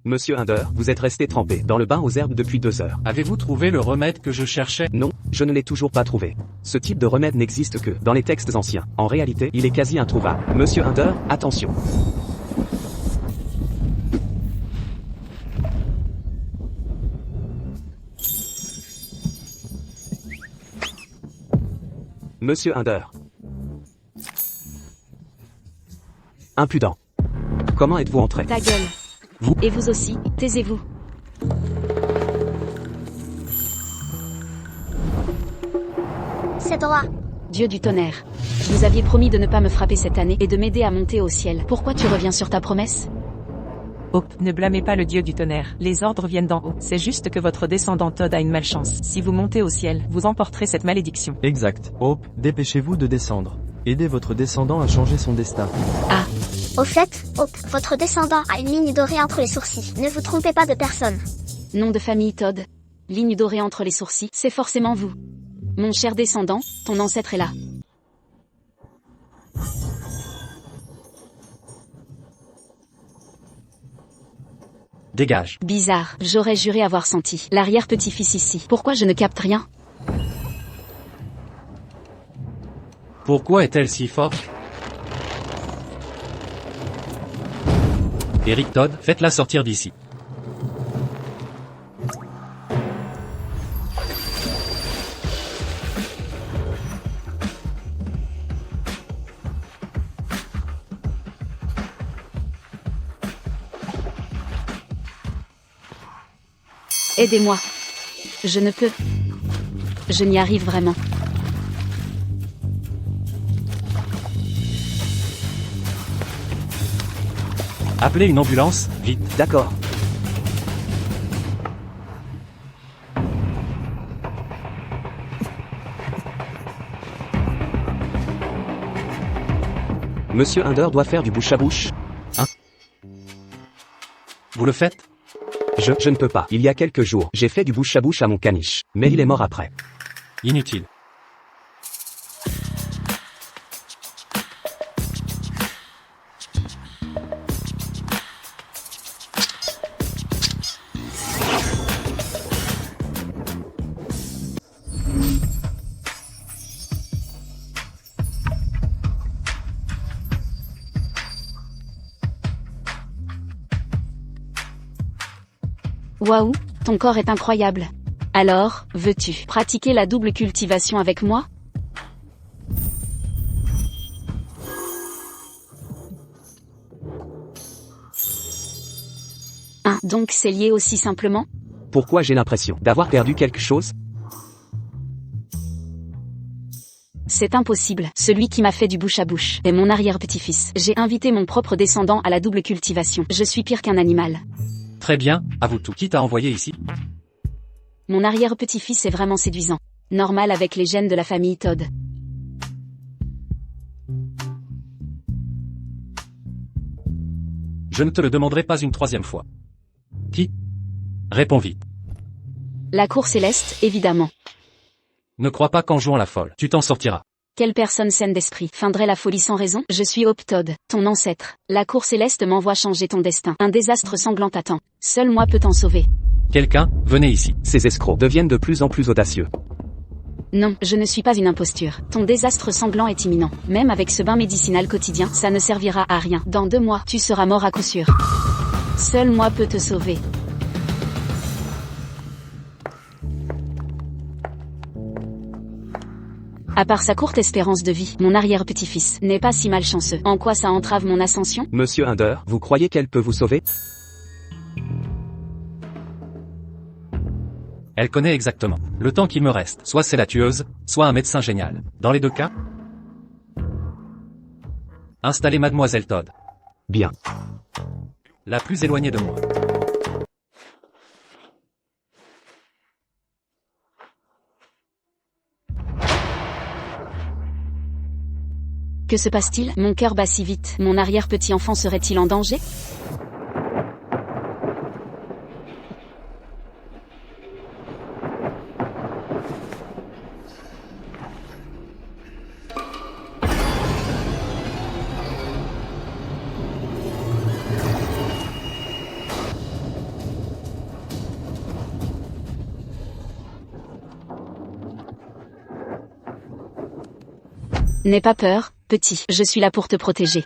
Monsieur Hinder, vous êtes resté trempé dans le bain aux herbes depuis 2 heures. Avez-vous trouvé le remède que je cherchais? Non, je ne l'ai toujours pas trouvé. Ce type de remède n'existe que dans les textes anciens. En réalité, il est quasi introuvable. Monsieur Hinder, attention. Monsieur Hinder. Impudent. Comment êtes-vous entré? Ta gueule. Vous. Et vous aussi, taisez-vous. C'est droit. Dieu du tonnerre. Vous aviez promis de ne pas me frapper cette année et de m'aider à monter au ciel. Pourquoi tu reviens sur ta promesse? Hope, ne blâmez pas le dieu du tonnerre. Les ordres viennent d'en haut. C'est juste que votre descendant Todd a une malchance. Si vous montez au ciel, vous emporterez cette malédiction. Exact. Hope, dépêchez-vous de descendre. Aidez votre descendant à changer son destin. Ah, Au fait, Hope, votre descendant a une ligne dorée entre les sourcils. Ne vous trompez pas de personne. nom de famille Todd. Ligne dorée entre les sourcils, c'est forcément vous. Mon cher descendant, ton ancêtre est là. Dégage. Bizarre, j'aurais juré avoir senti l'arrière-petit-fils ici. Pourquoi je ne capte rien? Pourquoi est-elle si forte? Eric Todd, faites-la sortir d'ici. Aidez-moi. Je ne peux. Je n'y arrive vraiment. Appelez une ambulance, vite. D'accord. Monsieur Hinder doit faire du bouche à bouche. Vous le faites? Je ne peux pas. Il y a quelques jours, j'ai fait du bouche à bouche à mon caniche. Mais il est mort après. Inutile. Waouh, ton corps est incroyable. Alors, veux-tu pratiquer la double cultivation avec moi? Donc c'est lié aussi simplement? Pourquoi j'ai l'impression d'avoir perdu quelque chose? C'est impossible. Celui qui m'a fait du bouche à bouche est mon arrière-petit-fils. J'ai invité mon propre descendant à la double cultivation. Je suis pire qu'un animal. Très bien, à vous tout. Qui t'a envoyé ici? Mon arrière-petit-fils est vraiment séduisant. Normal avec les gènes de la famille Todd. Je ne te le demanderai pas une 3e fois. Qui? Réponds vite. La cour céleste, évidemment. Ne crois pas qu'en jouant la folle, tu t'en sortiras. Quelle personne saine d'esprit feindrait la folie sans raison? Je suis Hope Todd, ton ancêtre. La cour céleste m'envoie changer ton destin. Un désastre sanglant t'attend. Seul moi peux t'en sauver. Quelqu'un, venez ici. Ces escrocs deviennent de plus en plus audacieux. Non, je ne suis pas une imposture. Ton désastre sanglant est imminent. Même avec ce bain médicinal quotidien, ça ne servira à rien. Dans 2 mois, tu seras mort à coup sûr. Seul moi peux te sauver. À part sa courte espérance de vie, mon arrière-petit-fils n'est pas si malchanceux. En quoi ça entrave mon ascension? Monsieur Hinder, vous croyez qu'elle peut vous sauver? Elle connaît exactement le temps qu'il me reste. Soit c'est la tueuse, soit un médecin génial. Dans les 2 cas, installez Mademoiselle Todd. Bien. La plus éloignée de moi. Que se passe-t-il? Mon cœur bat si vite. Mon arrière-petit-enfant serait-il en danger? N'aie pas peur, petit, je suis là pour te protéger.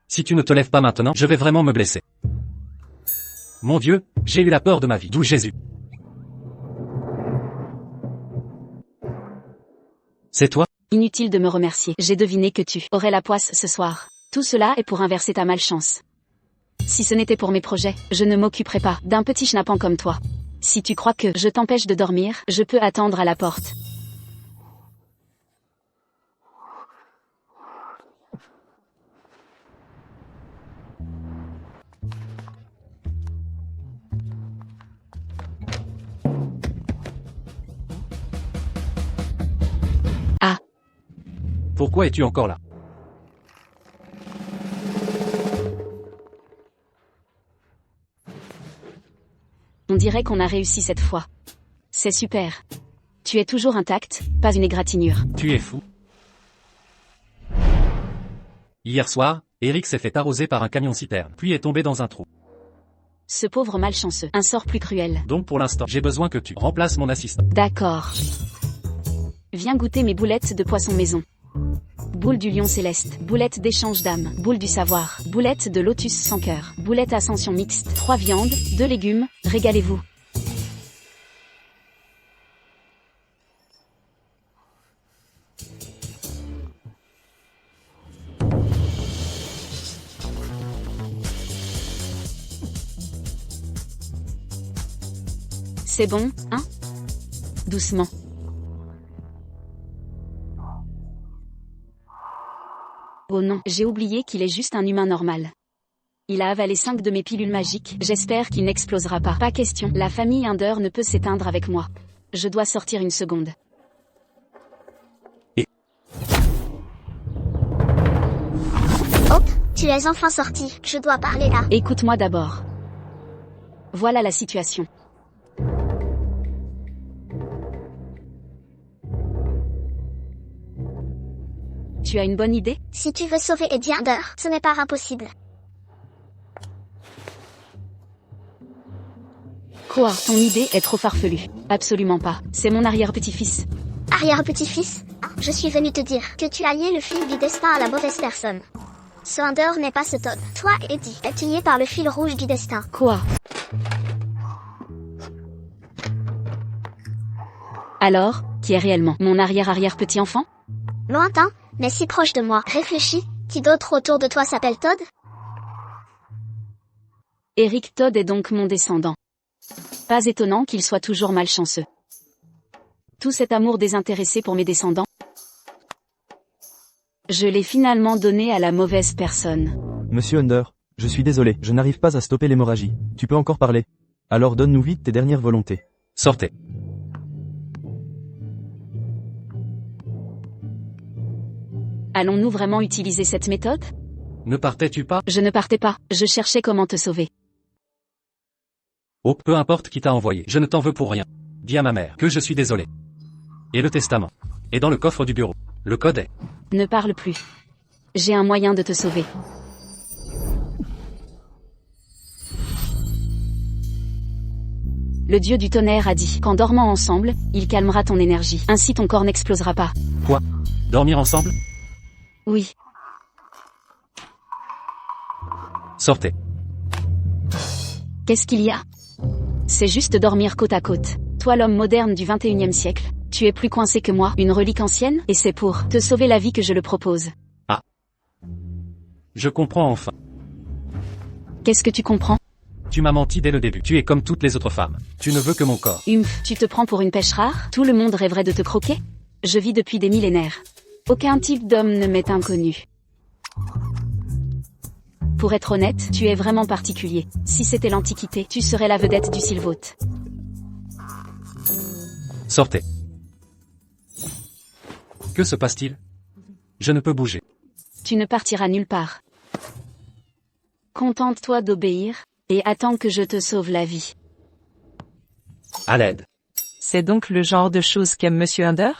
Si tu ne te lèves pas maintenant, je vais vraiment me blesser. Mon Dieu, j'ai eu la peur de ma vie. D'où Jésus. C'est toi? Inutile de me remercier, j'ai deviné que tu aurais la poisse ce soir. Tout cela est pour inverser ta malchance. Si ce n'était pour mes projets, je ne m'occuperais pas d'un petit schnappant comme toi. Si tu crois que je t'empêche de dormir, je peux attendre à la porte. Ah. Pourquoi es-tu encore là? On dirait qu'on a réussi cette fois. C'est super. Tu es toujours intact, pas une égratignure. Tu es fou. Hier soir, Eric s'est fait arroser par un camion-citerne, puis est tombé dans un trou. Ce pauvre malchanceux, un sort plus cruel. Donc pour l'instant, j'ai besoin que tu remplaces mon assistant. D'accord. Viens goûter mes boulettes de poisson maison. Boule du lion céleste, boulette d'échange d'âme, boule du savoir, boulette de lotus sans cœur, boulette ascension mixte, 3 viandes, 2 légumes, régalez-vous. C'est bon, hein? Doucement. Oh non, j'ai oublié qu'il est juste un humain normal. Il a avalé 5 de mes pilules magiques, j'espère qu'il n'explosera pas. Pas question, la famille Hinder ne peut s'éteindre avec moi. Je dois sortir une seconde. Hop, tu es enfin sorti, je dois parler là. Écoute-moi d'abord. Voilà la situation. Tu as une bonne idée? Si tu veux sauver Eddie Hinder, ce n'est pas impossible. Quoi? Ton idée est trop farfelue. Absolument pas. C'est mon arrière-petit-fils. Arrière-petit-fils, je suis venu te dire que tu as lié le fil du destin à la mauvaise personne. Ce Hinder n'est pas ce Todd. Toi, Eddie, êtes liés par le fil rouge du destin. Quoi? Alors, qui est réellement mon arrière-arrière-petit-enfant? Lointain, mais si proche de moi. Réfléchis, qui d'autre autour de toi s'appelle Todd? Eric Todd est donc mon descendant. Pas étonnant qu'il soit toujours malchanceux. Tout cet amour désintéressé pour mes descendants, je l'ai finalement donné à la mauvaise personne. Monsieur Hinder, je suis désolé, je n'arrive pas à stopper l'hémorragie. Tu peux encore parler. Alors donne-nous vite tes dernières volontés. Sortez. Allons-nous vraiment utiliser cette méthode? Ne partais-tu pas? Je ne partais pas, je cherchais comment te sauver. Oh, peu importe qui t'a envoyé, je ne t'en veux pour rien. Dis à ma mère que je suis désolé. Et le testament est dans le coffre du bureau. Le code est... Ne parle plus. J'ai un moyen de te sauver. Le dieu du tonnerre a dit qu'en dormant ensemble, il calmera ton énergie. Ainsi ton corps n'explosera pas. Quoi? Dormir ensemble? Oui. Sortez. Qu'est-ce qu'il y a? C'est juste dormir côte à côte. Toi l'homme moderne du 21e siècle, tu es plus coincé que moi, une relique ancienne, et c'est pour te sauver la vie que je le propose. Ah. Je comprends enfin. Qu'est-ce que tu comprends? Tu m'as menti dès le début. Tu es comme toutes les autres femmes. Tu ne veux que mon corps. Tu te prends pour une pêche rare? Tout le monde rêverait de te croquer? Je vis depuis des millénaires. Aucun type d'homme ne m'est inconnu. Pour être honnête, tu es vraiment particulier. Si c'était l'Antiquité, tu serais la vedette du Sylvote. Sortez. Que se passe-t-il? Je ne peux bouger. Tu ne partiras nulle part. Contente-toi d'obéir, et attends que je te sauve la vie. À l'aide. C'est donc le genre de choses qu'aime Monsieur Hinder?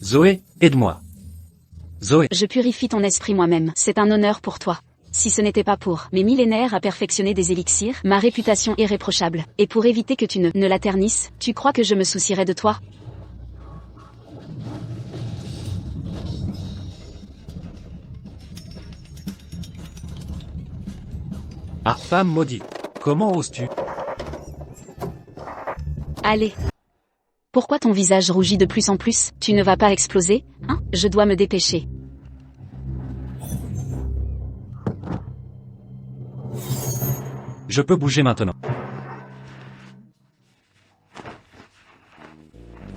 Zoé, aide-moi. Zoé. Je purifie ton esprit moi-même, c'est un honneur pour toi. Si ce n'était pas pour mes millénaires à perfectionner des élixirs, ma réputation est irréprochable. Et pour éviter que tu ne la ternisses, tu crois que je me soucierais de toi? Ah, femme maudite. Comment oses-tu? Allez. Pourquoi ton visage rougit de plus en plus? Tu ne vas pas exploser, hein? Je dois me dépêcher. Je peux bouger maintenant.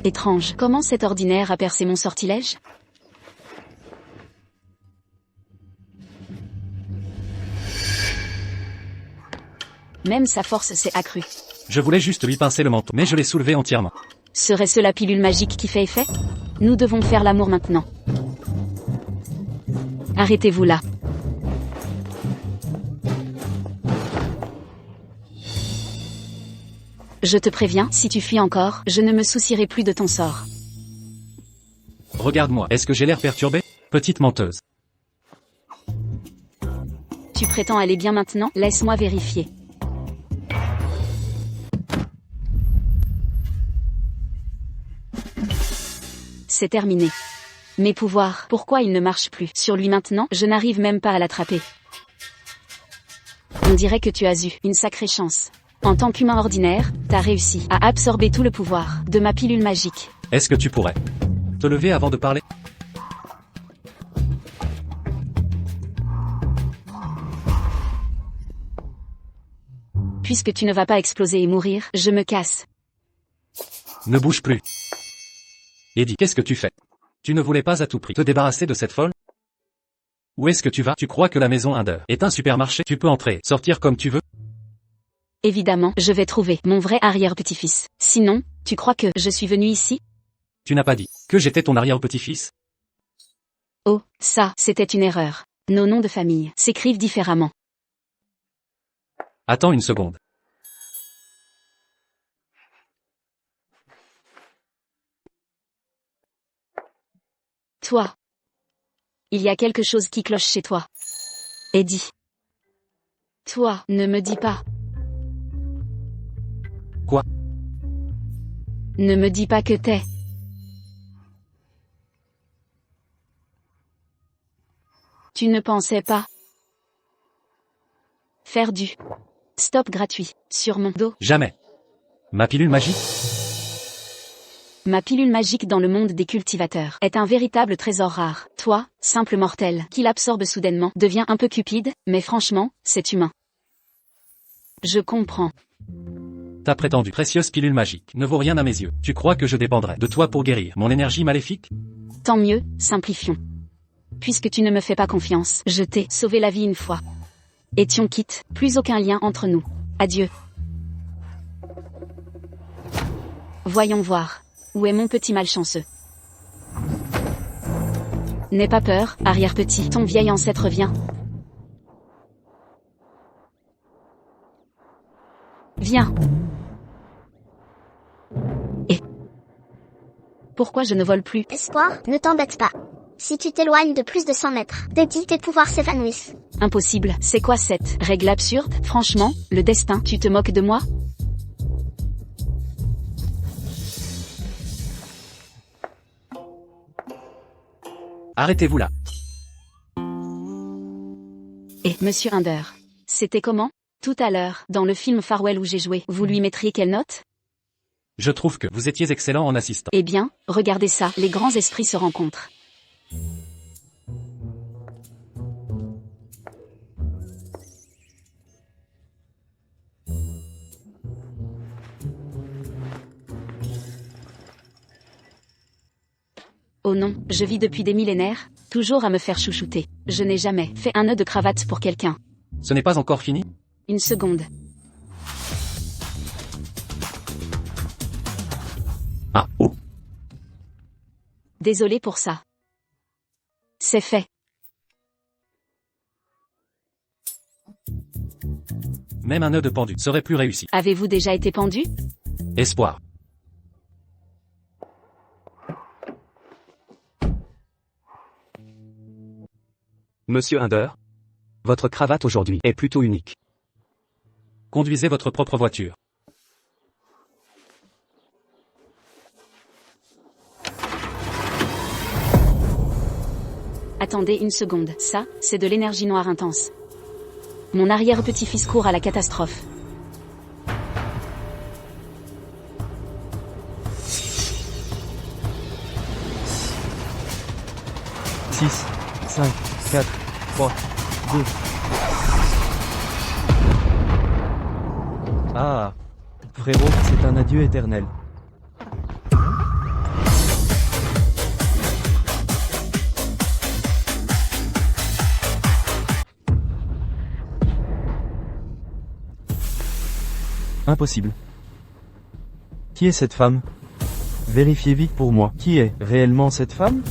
Étrange. Comment cet ordinaire a percé mon sortilège? Même sa force s'est accrue. Je voulais juste lui pincer le menton, mais je l'ai soulevé entièrement. Serait-ce la pilule magique qui fait effet? Nous devons faire l'amour maintenant. Arrêtez-vous là. Je te préviens, si tu fuis encore, je ne me soucierai plus de ton sort. Regarde-moi, est-ce que j'ai l'air perturbé? Petite menteuse. Tu prétends aller bien maintenant? Laisse-moi vérifier. C'est terminé. Mes pouvoirs, pourquoi ils ne marchent plus sur lui maintenant? Je n'arrive même pas à l'attraper. On dirait que tu as eu une sacrée chance. En tant qu'humain ordinaire, t'as réussi à absorber tout le pouvoir de ma pilule magique. Est-ce que tu pourrais te lever avant de parler? Puisque tu ne vas pas exploser et mourir, je me casse. Ne bouge plus. Eddie, qu'est-ce que tu fais? Tu ne voulais pas à tout prix te débarrasser de cette folle? Où est-ce que tu vas? Tu crois que la maison Hinder est un supermarché? Tu peux entrer, sortir comme tu veux? Évidemment, je vais trouver mon vrai arrière-petit-fils. Sinon, tu crois que je suis venu ici? Tu n'as pas dit que j'étais ton arrière-petit-fils? Oh, ça, c'était une erreur. Nos noms de famille s'écrivent différemment. Attends une seconde. Toi. Il y a quelque chose qui cloche chez toi. Eddie. Toi, ne me dis pas. Quoi? Ne me dis pas que t'es. Tu ne pensais pas faire du stop gratuit sur mon dos? Jamais. Ma pilule magique? Ma pilule magique dans le monde des cultivateurs est un véritable trésor rare. Toi, simple mortel, qui l'absorbe soudainement, devient un peu cupide, mais franchement, c'est humain. Je comprends. Ta prétendue précieuse pilule magique ne vaut rien à mes yeux. Tu crois que je dépendrais de toi pour guérir mon énergie maléfique? Tant mieux, simplifions. Puisque tu ne me fais pas confiance, je t'ai sauvé la vie une fois. Étions quittes, plus aucun lien entre nous. Adieu. Voyons voir. Où est mon petit malchanceux? N'aie pas peur, arrière-petit, ton vieil ancêtre vient. Viens. Et pourquoi je ne vole plus? Espoir, ne t'embête pas. Si tu t'éloignes de plus de 100 mètres, Teddy, tes pouvoirs s'évanouissent. Impossible, c'est quoi cette règle absurde? Franchement, le destin, tu te moques de moi? Arrêtez-vous là. Et Monsieur Hinder, c'était comment? Tout à l'heure, dans le film Farewell où j'ai joué, vous lui mettriez quelle note? Je trouve que vous étiez excellent en assistant. Eh bien, regardez ça, les grands esprits se rencontrent. Oh non, je vis depuis des millénaires, toujours à me faire chouchouter. Je n'ai jamais fait un nœud de cravate pour quelqu'un. Ce n'est pas encore fini? Une seconde. Ah, oh. Désolé pour ça. C'est fait. Même un nœud de pendu serait plus réussi. Avez-vous déjà été pendu? Espoir. Monsieur Hinder? Votre cravate aujourd'hui est plutôt unique. Conduisez votre propre voiture. Attendez une seconde, ça, c'est de l'énergie noire intense. Mon arrière-petit-fils court à la catastrophe. Six, 5, 4, 3, 2. Ah, frérot, c'est un adieu éternel. Impossible. Qui est cette femme? Vérifiez vite pour moi. Qui est réellement cette femme?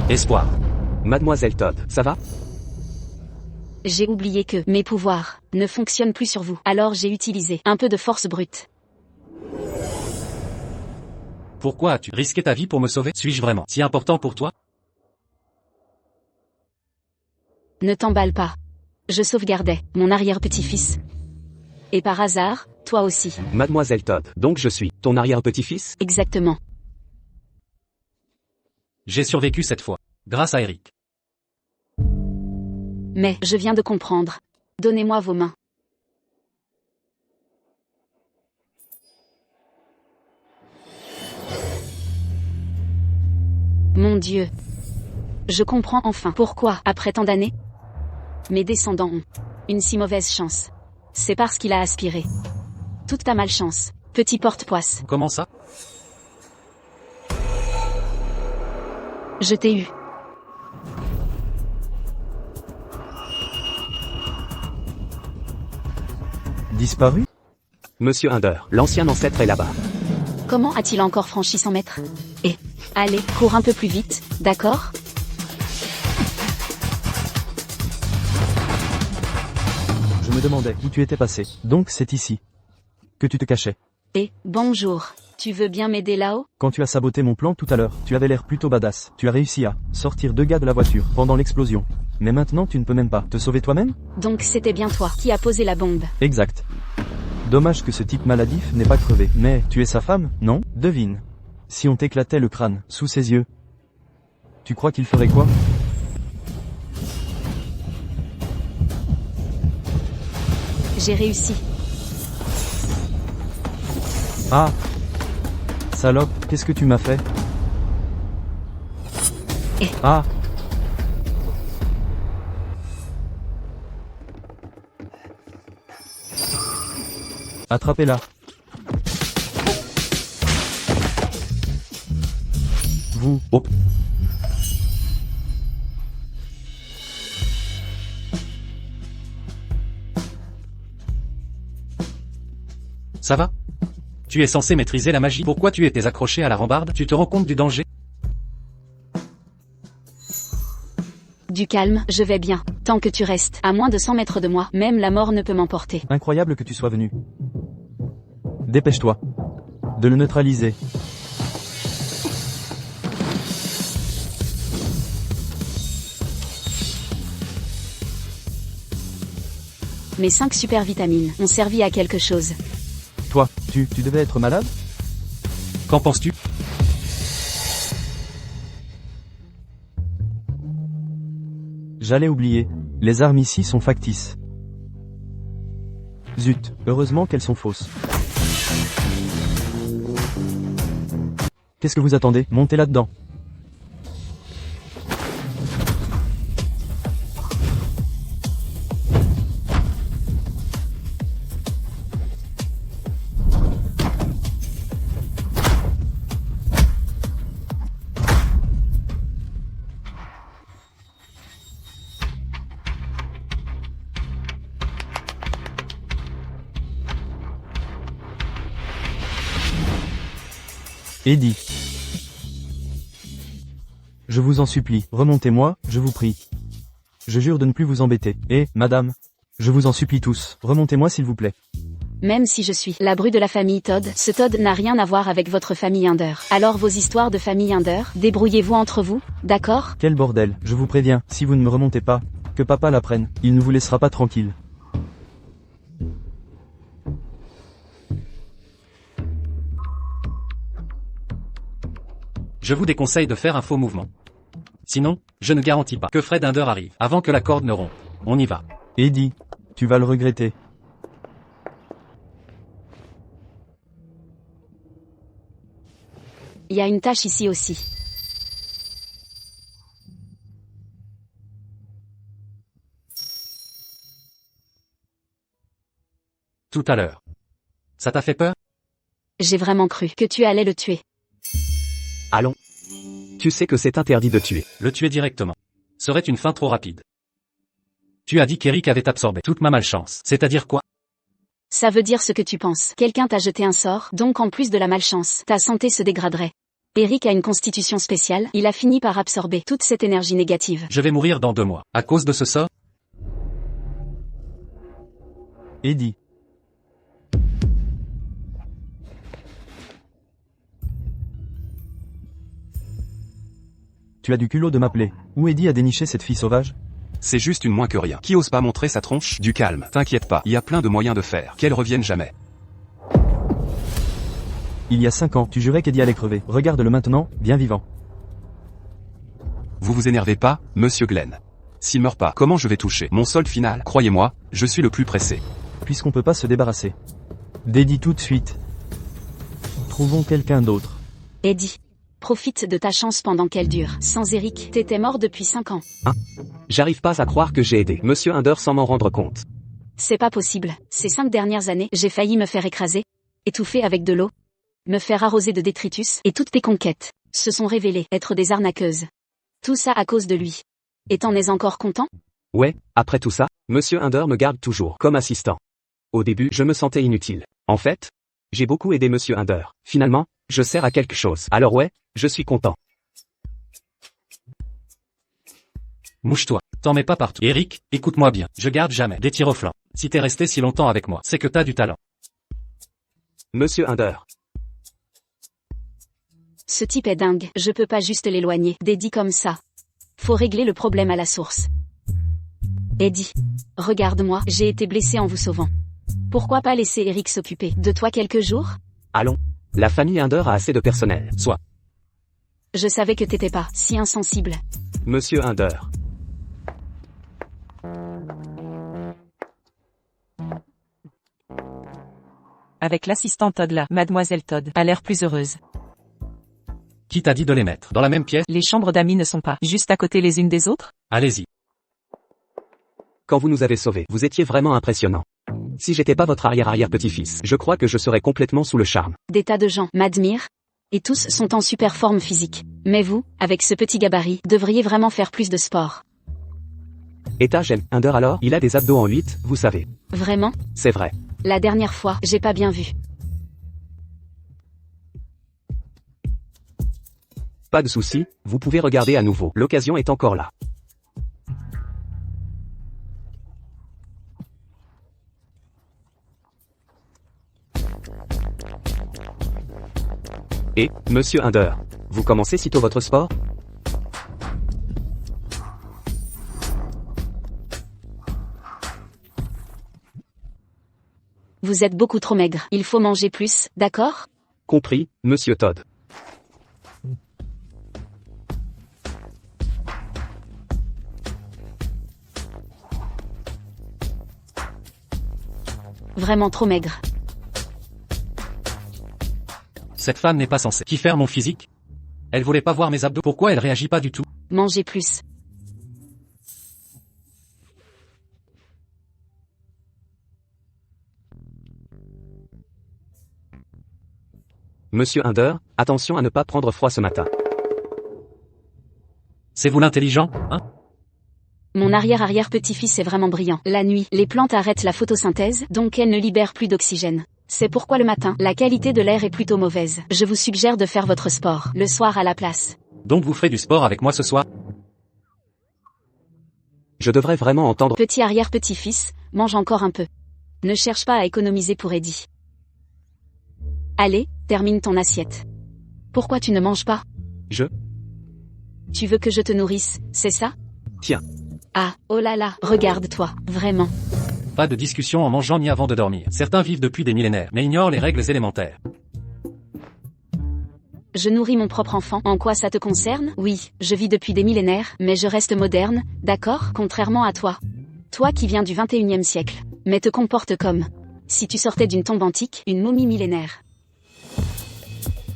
Espoir. Mademoiselle Todd, ça va? J'ai oublié que mes pouvoirs ne fonctionnent plus sur vous. Alors j'ai utilisé un peu de force brute. Pourquoi as-tu risqué ta vie pour me sauver? Suis-je vraiment si important pour toi? Ne t'emballe pas. Je sauvegardais mon arrière-petit-fils. Et par hasard, toi aussi. Mademoiselle Todd, donc je suis ton arrière-petit-fils? Exactement. J'ai survécu cette fois. Grâce à Eric. Mais je viens de comprendre. Donnez-moi vos mains. Mon Dieu. Je comprends enfin pourquoi, après tant d'années, mes descendants ont une si mauvaise chance. C'est parce qu'il a aspiré toute ta malchance, petit porte-poisse. Comment ça? Je t'ai eu. Disparu? Monsieur Hinder, l'ancien ancêtre est là-bas. Comment a-t-il encore franchi 100 mètres? Et, allez, cours un peu plus vite, d'accord? Je me demandais où tu étais passé. Donc c'est ici que tu te cachais. Et, bonjour. Tu veux bien m'aider là-haut? Quand tu as saboté mon plan tout à l'heure, tu avais l'air plutôt badass. Tu as réussi à sortir 2 gars de la voiture pendant l'explosion. Mais maintenant tu ne peux même pas te sauver toi-même? Donc c'était bien toi qui as posé la bombe. Exact. Dommage que ce type maladif n'ait pas crevé. Mais tu es sa femme, non? Devine. Si on t'éclatait le crâne sous ses yeux, tu crois qu'il ferait quoi? J'ai réussi. Ah! Salope, qu'est-ce que tu m'as fait? Eh. Ah! Attrapez-la. Vous. Oh. Ça va? Tu es censé maîtriser la magie. Pourquoi tu étais accroché à la rambarde? Tu te rends compte du danger? Du calme, je vais bien. Tant que tu restes à moins de 100 mètres de moi, même la mort ne peut m'emporter. Incroyable que tu sois venu. Dépêche-toi de le neutraliser. Mes 5 super vitamines ont servi à quelque chose. Toi, tu devais être malade? Qu'en penses-tu? J'allais oublier. Les armes ici sont factices. Zut, heureusement qu'elles sont fausses. Qu'est-ce que vous attendez? Montez là-dedans. Eddie. Je vous en supplie, remontez-moi, je vous prie. Je jure de ne plus vous embêter. Et, madame, je vous en supplie tous, remontez-moi s'il vous plaît. Même si je suis la bru de la famille Todd, ce Todd n'a rien à voir avec votre famille Hinder. Alors vos histoires de famille Hinder, débrouillez-vous entre vous, d'accord? Quel bordel, je vous préviens, si vous ne me remontez pas, que papa l'apprenne, il ne vous laissera pas tranquille. Je vous déconseille de faire un faux mouvement. Sinon, je ne garantis pas que Fred Hinder arrive avant que la corde ne rompe. On y va. Eddie, tu vas le regretter. Il y a une tâche ici aussi. Tout à l'heure. Ça t'a fait peur? J'ai vraiment cru que tu allais le tuer. Allons. Tu sais que c'est interdit de tuer. Le tuer directement serait une fin trop rapide. Tu as dit qu'Eric avait absorbé toute ma malchance. C'est-à-dire quoi? Ça veut dire ce que tu penses. Quelqu'un t'a jeté un sort, donc en plus de la malchance, ta santé se dégraderait. Eric a une constitution spéciale, il a fini par absorber toute cette énergie négative. Je vais mourir dans 2 mois. À cause de ce sort? Eddie. Tu as du culot de m'appeler. Où Eddie a déniché cette fille sauvage? C'est juste une moins que rien. Qui ose pas montrer sa tronche? Du calme, t'inquiète pas, il y a plein de moyens de faire qu'elle revienne jamais. Il y a 5 ans, tu jurais qu'Eddie allait crever. Regarde-le maintenant, bien vivant. Vous vous énervez pas, monsieur Glenn. S'il meurt pas, comment je vais toucher mon solde final? Croyez-moi, je suis le plus pressé. Puisqu'on peut pas se débarrasser d'Eddie tout de suite. Trouvons quelqu'un d'autre. Eddie, profite de ta chance pendant qu'elle dure. Sans Eric, t'étais mort depuis 5 ans. J'arrive pas à croire que j'ai aidé Monsieur Hinder sans m'en rendre compte. C'est pas possible. Ces 5 dernières années, j'ai failli me faire écraser, étouffer avec de l'eau, me faire arroser de détritus, et toutes tes conquêtes se sont révélées être des arnaqueuses. Tout ça à cause de lui. Et t'en es encore content? Ouais, après tout ça, Monsieur Hinder me garde toujours comme assistant. Au début, je me sentais inutile. En fait, j'ai beaucoup aidé Monsieur Hinder. Finalement, je sers à quelque chose. Alors ouais, je suis content. Mouche-toi. T'en mets pas partout. Eric, écoute-moi bien. Je garde jamais des tirs au flanc. Si t'es resté si longtemps avec moi, c'est que t'as du talent. Monsieur Hinder. Ce type est dingue. Je peux pas juste l'éloigner d'Eddie comme ça. Faut régler le problème à la source. Eddie, regarde-moi, j'ai été blessé en vous sauvant. Pourquoi pas laisser Eric s'occuper de toi quelques jours? Allons. La famille Hinder a assez de personnel. Soit. Je savais que t'étais pas si insensible. Monsieur Hinder. Avec l'assistant Todd là, Mademoiselle Todd a l'air plus heureuse. Qui t'a dit de les mettre dans la même pièce? Les chambres d'amis ne sont pas juste à côté les unes des autres? Allez-y. Quand vous nous avez sauvés, vous étiez vraiment impressionnant. Si j'étais pas votre arrière-arrière-petit-fils, je crois que je serais complètement sous le charme. Des tas de gens m'admirent, et tous sont en super forme physique. Mais vous, avec ce petit gabarit, devriez vraiment faire plus de sport. Et j'aime Hinder alors? Il a des abdos en 8, vous savez. Vraiment? C'est vrai. La dernière fois, j'ai pas bien vu. Pas de souci, vous pouvez regarder à nouveau. L'occasion est encore là. Et, Monsieur Hinder, vous commencez sitôt votre sport? Vous êtes beaucoup trop maigre. Il faut manger plus, d'accord? Compris, Monsieur Todd. Vraiment trop maigre. Cette femme n'est pas censée qui faire mon physique. Elle voulait pas voir mes abdos. Pourquoi elle réagit pas du tout? Mangez plus. Monsieur Hinder, attention à ne pas prendre froid ce matin. C'est vous l'intelligent, hein? Mon arrière-arrière-petit-fils est vraiment brillant. La nuit, les plantes arrêtent la photosynthèse, donc elles ne libèrent plus d'oxygène. C'est pourquoi le matin, la qualité de l'air est plutôt mauvaise. Je vous suggère de faire votre sport, le soir à la place. Donc vous ferez du sport avec moi ce soir? Je devrais vraiment entendre. Petit arrière-petit-fils, mange encore un peu. Ne cherche pas à économiser pour Eddie. Allez, termine ton assiette. Pourquoi tu ne manges pas? Je... Tu veux que je te nourrisse, c'est ça? Tiens. Ah, oh là là, regarde-toi, vraiment. Pas de discussion en mangeant ni avant de dormir. Certains vivent depuis des millénaires, mais ignorent les règles élémentaires. Je nourris mon propre enfant, en quoi ça te concerne? Oui, je vis depuis des millénaires, mais je reste moderne, d'accord? Contrairement à toi. Toi qui viens du 21e siècle. Mais te comporte comme si tu sortais d'une tombe antique, une momie millénaire.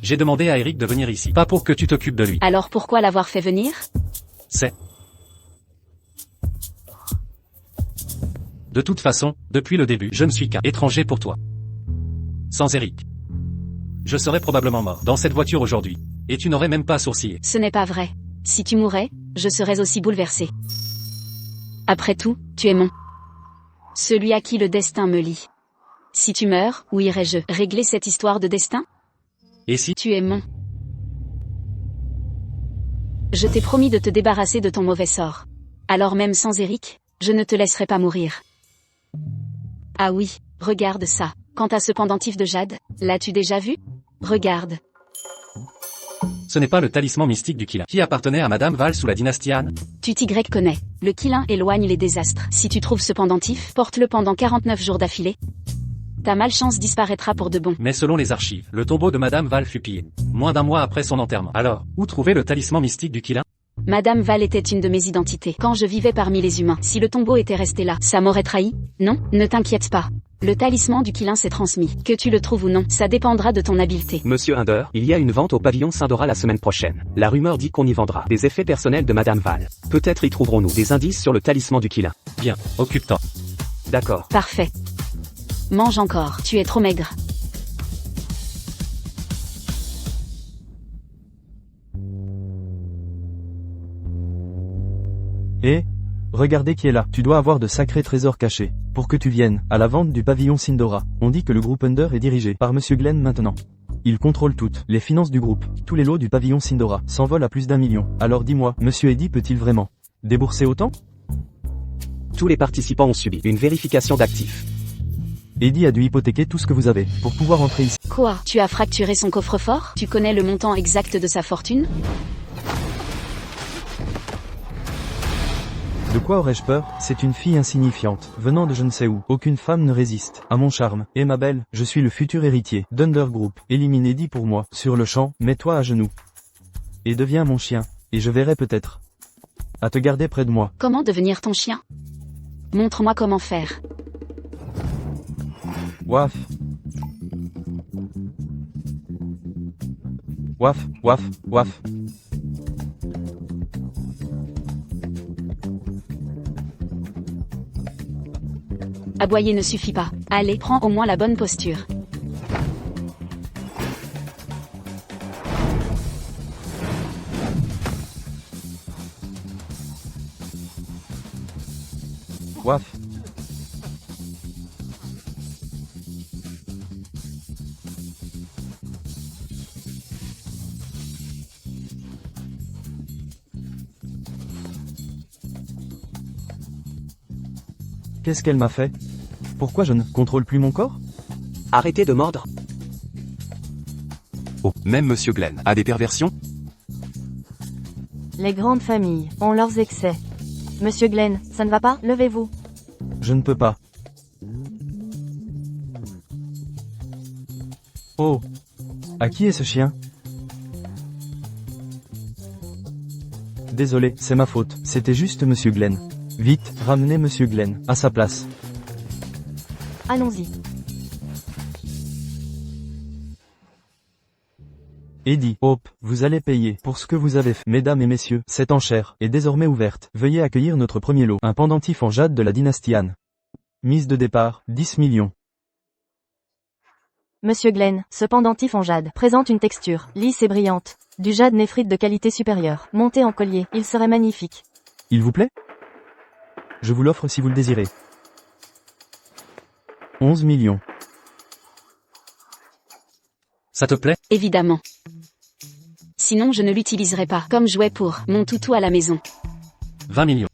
J'ai demandé à Eric de venir ici, pas pour que tu t'occupes de lui. Alors pourquoi l'avoir fait venir? C'est... De toute façon, depuis le début, je ne suis qu'un étranger pour toi. Sans Eric, je serais probablement mort dans cette voiture aujourd'hui. Et tu n'aurais même pas sourcillé. Ce n'est pas vrai. Si tu mourais, je serais aussi bouleversé. Après tout, tu es mon... celui à qui le destin me lie. Si tu meurs, où irais-je régler cette histoire de destin? Et si Tu es mon... Je t'ai promis de te débarrasser de ton mauvais sort. Alors même sans Eric, je ne te laisserai pas mourir. Ah oui, regarde ça. Quant à ce pendentif de jade, l'as-tu déjà vu? Regarde. ce n'est pas le talisman mystique du Qilin, qui appartenait à Madame Val sous la dynastie Han? Tu t'y connais. Le Qilin éloigne les désastres. Si tu trouves ce pendentif, porte-le pendant 49 jours d'affilée. Ta malchance disparaîtra pour de bon. Mais selon les archives, le tombeau de Madame Val fut pillé, moins d'un mois après son enterrement. Alors, où trouver le talisman mystique du Qilin? Madame Val était une de mes identités. Quand je vivais parmi les humains, si le tombeau était resté là, ça m'aurait trahi? Non, ne t'inquiète pas. Le talisman du Qilin s'est transmis. Que tu le trouves ou non, ça dépendra de ton habileté. Monsieur Hinder, il y a une vente au pavillon Saint-Dora la semaine prochaine. La rumeur dit qu'on y vendra des effets personnels de Madame Val. Peut-être y trouverons-nous des indices sur le talisman du Qilin. Bien, occupe-toi. D'accord. Parfait. Mange encore, tu es trop maigre. Et regardez qui est là. Tu dois avoir de sacrés trésors cachés. Pour que tu viennes à la vente du pavillon Sindora. On dit que le groupe Under est dirigé par Monsieur Glenn maintenant. Il contrôle toutes les finances du groupe. Tous les lots du pavillon Sindora s'envolent à plus d'1 million. Alors dis-moi, Monsieur Eddy peut-il vraiment débourser autant? Tous les participants ont subi une vérification d'actifs. Eddy a dû hypothéquer tout ce que vous avez pour pouvoir entrer ici. Quoi? Tu as fracturé son coffre-fort? Tu connais le montant exact de sa fortune? De quoi aurais-je peur? C'est une fille insignifiante, venant de je ne sais où. Aucune femme ne résiste à mon charme. Et ma belle, je suis le futur héritier d'Under Group. Élimine Eddy pour moi. Sur le champ, mets-toi à genoux. Et deviens mon chien. Et je verrai peut-être à te garder près de moi. Comment devenir ton chien? Montre-moi comment faire. Waf. Waf, waf, waf. Aboyer ne suffit pas. Allez, prends au moins la bonne posture. Waf. Qu'est-ce qu'elle m'a fait? Pourquoi je ne contrôle plus mon corps? Arrêtez de mordre. Oh, même Monsieur Glenn a des perversions? Les grandes familles ont leurs excès. Monsieur Glenn, ça ne va pas? Levez-vous. Je ne peux pas. Oh. À qui est ce chien? Désolé, c'est ma faute. C'était juste Monsieur Glenn. Vite, ramenez Monsieur Glenn à sa place. Allons-y. Eddy, Hope, vous allez payer pour ce que vous avez fait. Mesdames et messieurs, cette enchère est désormais ouverte. Veuillez accueillir notre premier lot, un pendentif en jade de la dynastie Han. Mise de départ, 10 millions. Monsieur Glenn, ce pendentif en jade présente une texture lisse et brillante. Du jade néphrite de qualité supérieure. Monté en collier, il serait magnifique. Il vous plaît? Je vous l'offre si vous le désirez. 11 millions. Ça te plaît? Évidemment. Sinon je ne l'utiliserai pas comme jouet pour mon toutou à la maison. 20 millions.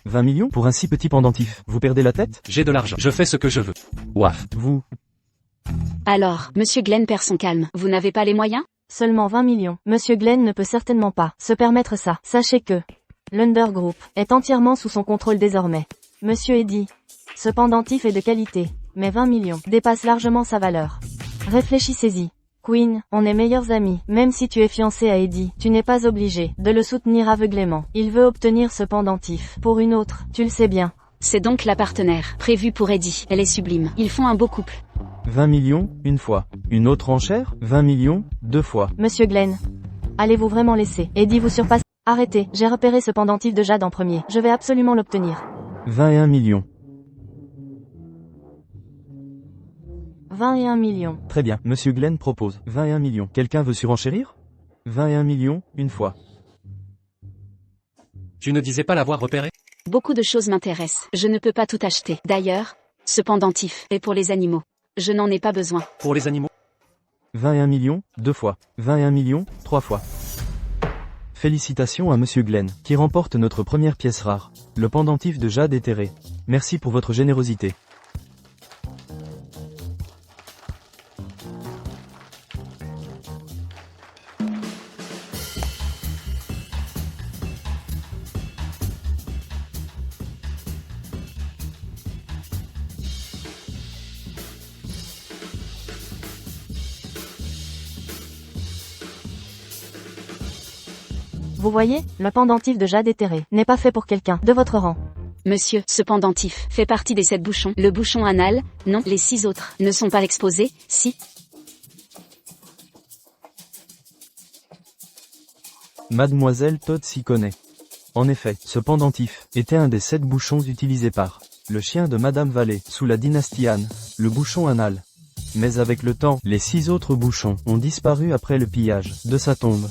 20 millions pour un si petit pendentif. Vous perdez la tête? J'ai de l'argent. Je fais ce que je veux. Ouaf. Vous... Alors, Monsieur Glenn perd son calme. Vous n'avez pas les moyens? Seulement 20 millions. Monsieur Glenn ne peut certainement pas se permettre ça. Sachez que l'Under Group est entièrement sous son contrôle désormais. Monsieur Eddie, ce pendentif est de qualité, mais 20 millions dépasse largement sa valeur. Réfléchissez-y. Queen, on est meilleurs amis. Même si tu es fiancé à Eddie, tu n'es pas obligé de le soutenir aveuglément. Il veut obtenir ce pendentif pour une autre, tu le sais bien. C'est donc la partenaire prévue pour Eddie. Elle est sublime. Ils font un beau couple. 20 millions, une fois. Une autre enchère? 20 millions, deux fois. Monsieur Glenn, allez-vous vraiment laisser Eddie vous surpasse? Arrêtez, j'ai repéré ce pendentif de jade en premier. Je vais absolument l'obtenir. 21 millions. 21 millions. Très bien, Monsieur Glenn propose 21 millions. Quelqu'un veut surenchérir? 21 millions, une fois. Tu ne disais pas l'avoir repéré? Beaucoup de choses m'intéressent. Je ne peux pas tout acheter. D'ailleurs, ce pendentif est pour les animaux. Je n'en ai pas besoin. Pour les animaux? 21 millions, deux fois. 21 millions, trois fois. Félicitations à Monsieur Glenn, qui remporte notre première pièce rare, le pendentif de jade éthéré. Merci pour votre générosité. Vous voyez, le pendentif de jade éthéré n'est pas fait pour quelqu'un de votre rang. Monsieur, ce pendentif fait partie des 7 bouchons. Le bouchon anal, non. Les 6 autres ne sont pas exposés, si. Mademoiselle Todd s'y connaît. En effet, ce pendentif était un des 7 bouchons utilisés par le chien de Madame Vallée, sous la dynastie Han, le bouchon anal. Mais avec le temps, les 6 autres bouchons ont disparu après le pillage de sa tombe.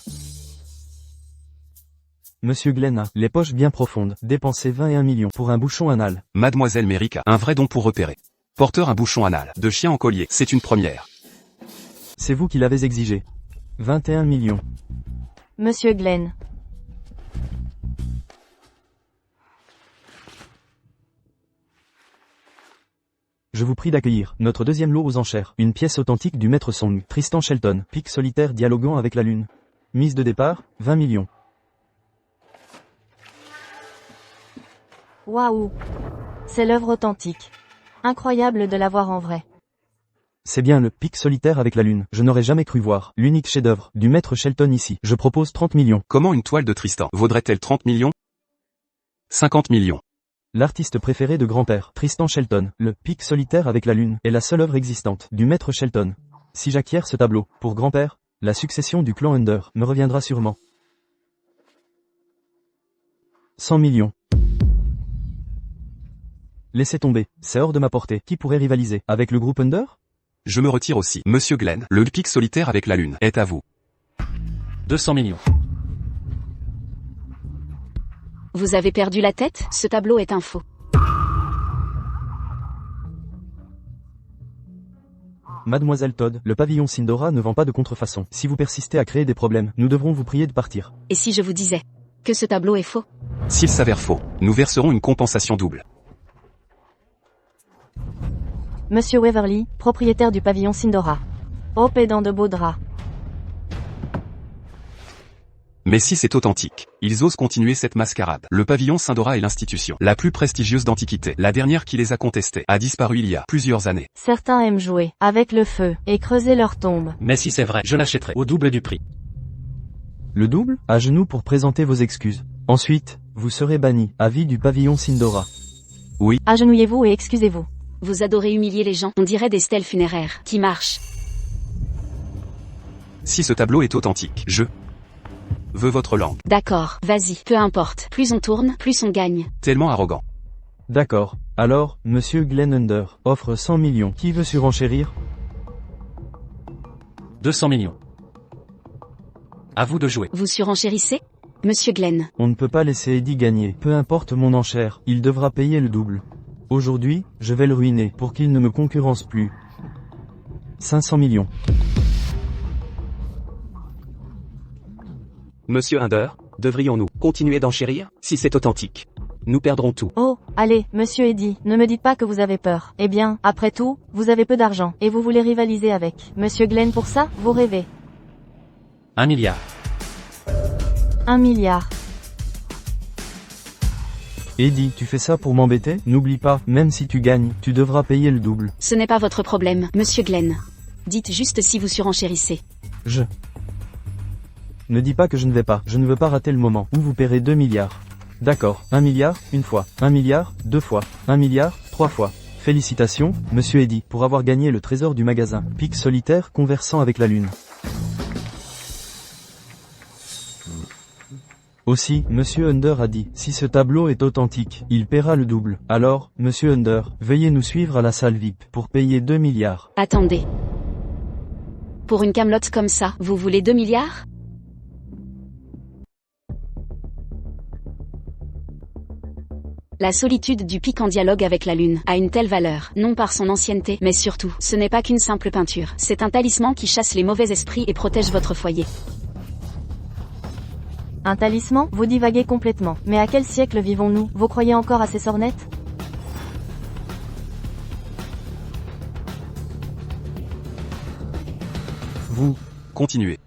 Monsieur Glenn a les poches bien profondes, dépensé 21 millions pour un bouchon anal. Mademoiselle Mérica, un vrai don pour repérer. Porteur un bouchon anal, de chien en collier, c'est une première. C'est vous qui l'avez exigé. 21 millions. Monsieur Glenn. Je vous prie d'accueillir notre deuxième lot aux enchères. Une pièce authentique du maître Song, Tristan Shelton, pic solitaire dialoguant avec la lune. Mise de départ, 20 millions. Waouh! C'est l'œuvre authentique. Incroyable de la voir en vrai. C'est bien le pic solitaire avec la lune. Je n'aurais jamais cru voir l'unique chef-d'œuvre du maître Shelton ici. Je propose 30 millions. Comment une toile de Tristan vaudrait-elle 30 millions? 50 millions. L'artiste préféré de grand-père, Tristan Shelton, le pic solitaire avec la lune, est la seule œuvre existante du maître Shelton. Si j'acquiers ce tableau, pour grand-père, la succession du clan Under me reviendra sûrement. 100 millions. Laissez tomber, c'est hors de ma portée. Qui pourrait rivaliser avec le groupe Under? Je me retire aussi. Monsieur Glenn, le pic solitaire avec la lune est à vous. 200 millions. Vous avez perdu la tête? Ce tableau est un faux. Mademoiselle Todd, le pavillon Sindora ne vend pas de contrefaçon. Si vous persistez à créer des problèmes, nous devrons vous prier de partir. Et si je vous disais que ce tableau est faux? S'il s'avère faux, nous verserons une compensation double. Monsieur Waverly, propriétaire du pavillon Sindora. Hope est dans de beaux draps. Mais si c'est authentique, ils osent continuer cette mascarade. Le pavillon Sindora est l'institution la plus prestigieuse d'Antiquité. La dernière qui les a contestés a disparu il y a plusieurs années. Certains aiment jouer avec le feu et creuser leur tombe. Mais si c'est vrai, je l'achèterai au double du prix. Le double? À genoux pour présenter vos excuses. Ensuite, vous serez banni. Avis du pavillon Sindora. Oui. Agenouillez-vous et excusez-vous. Vous adorez humilier les gens. On dirait des stèles funéraires qui marchent. Si ce tableau est authentique, je veux votre langue. D'accord, vas-y, peu importe. Plus on tourne, plus on gagne. Tellement arrogant. D'accord. Alors, Monsieur Glenn Under offre 100 millions. Qui veut surenchérir? 200 millions. À vous de jouer. Vous surenchérissez? Monsieur Glenn. On ne peut pas laisser Eddie gagner. Peu importe mon enchère, il devra payer le double. Aujourd'hui, je vais le ruiner pour qu'il ne me concurrence plus. 500 millions. Monsieur Under, devrions-nous continuer d'enchérir, si c'est authentique? nous perdrons tout. Oh, allez, monsieur Eddy, ne me dites pas que vous avez peur. Eh bien, après tout, vous avez peu d'argent, et vous voulez rivaliser avec monsieur Glenn pour ça, vous rêvez. 1 milliard. 1 milliard. Eddie, tu fais ça pour m'embêter? N'oublie pas, même si tu gagnes, tu devras payer le double. Ce n'est pas votre problème, monsieur Glenn. Dites juste si vous surenchérissez. Ne dis pas que je ne vais pas, je ne veux pas rater le moment où vous paierez 2 milliards. D'accord, 1 milliard, une fois, 1 milliard, deux fois, 1 milliard, trois fois. Félicitations, monsieur Eddy, pour avoir gagné le trésor du magasin, Pic solitaire conversant avec la lune. Aussi, monsieur Under a dit, si ce tableau est authentique, il paiera le double. Alors, monsieur Under, veuillez nous suivre à la salle VIP, pour payer 2 milliards. Attendez. Pour une camelote comme ça, vous voulez 2 milliards? La solitude du pic en dialogue avec la lune a une telle valeur, non par son ancienneté, mais surtout, ce n'est pas qu'une simple peinture, c'est un talisman qui chasse les mauvais esprits et protège votre foyer. Un talisman? Vous divaguez complètement. Mais à quel siècle vivons-nous? Vous croyez encore à ces sornettes? Vous, Continuez.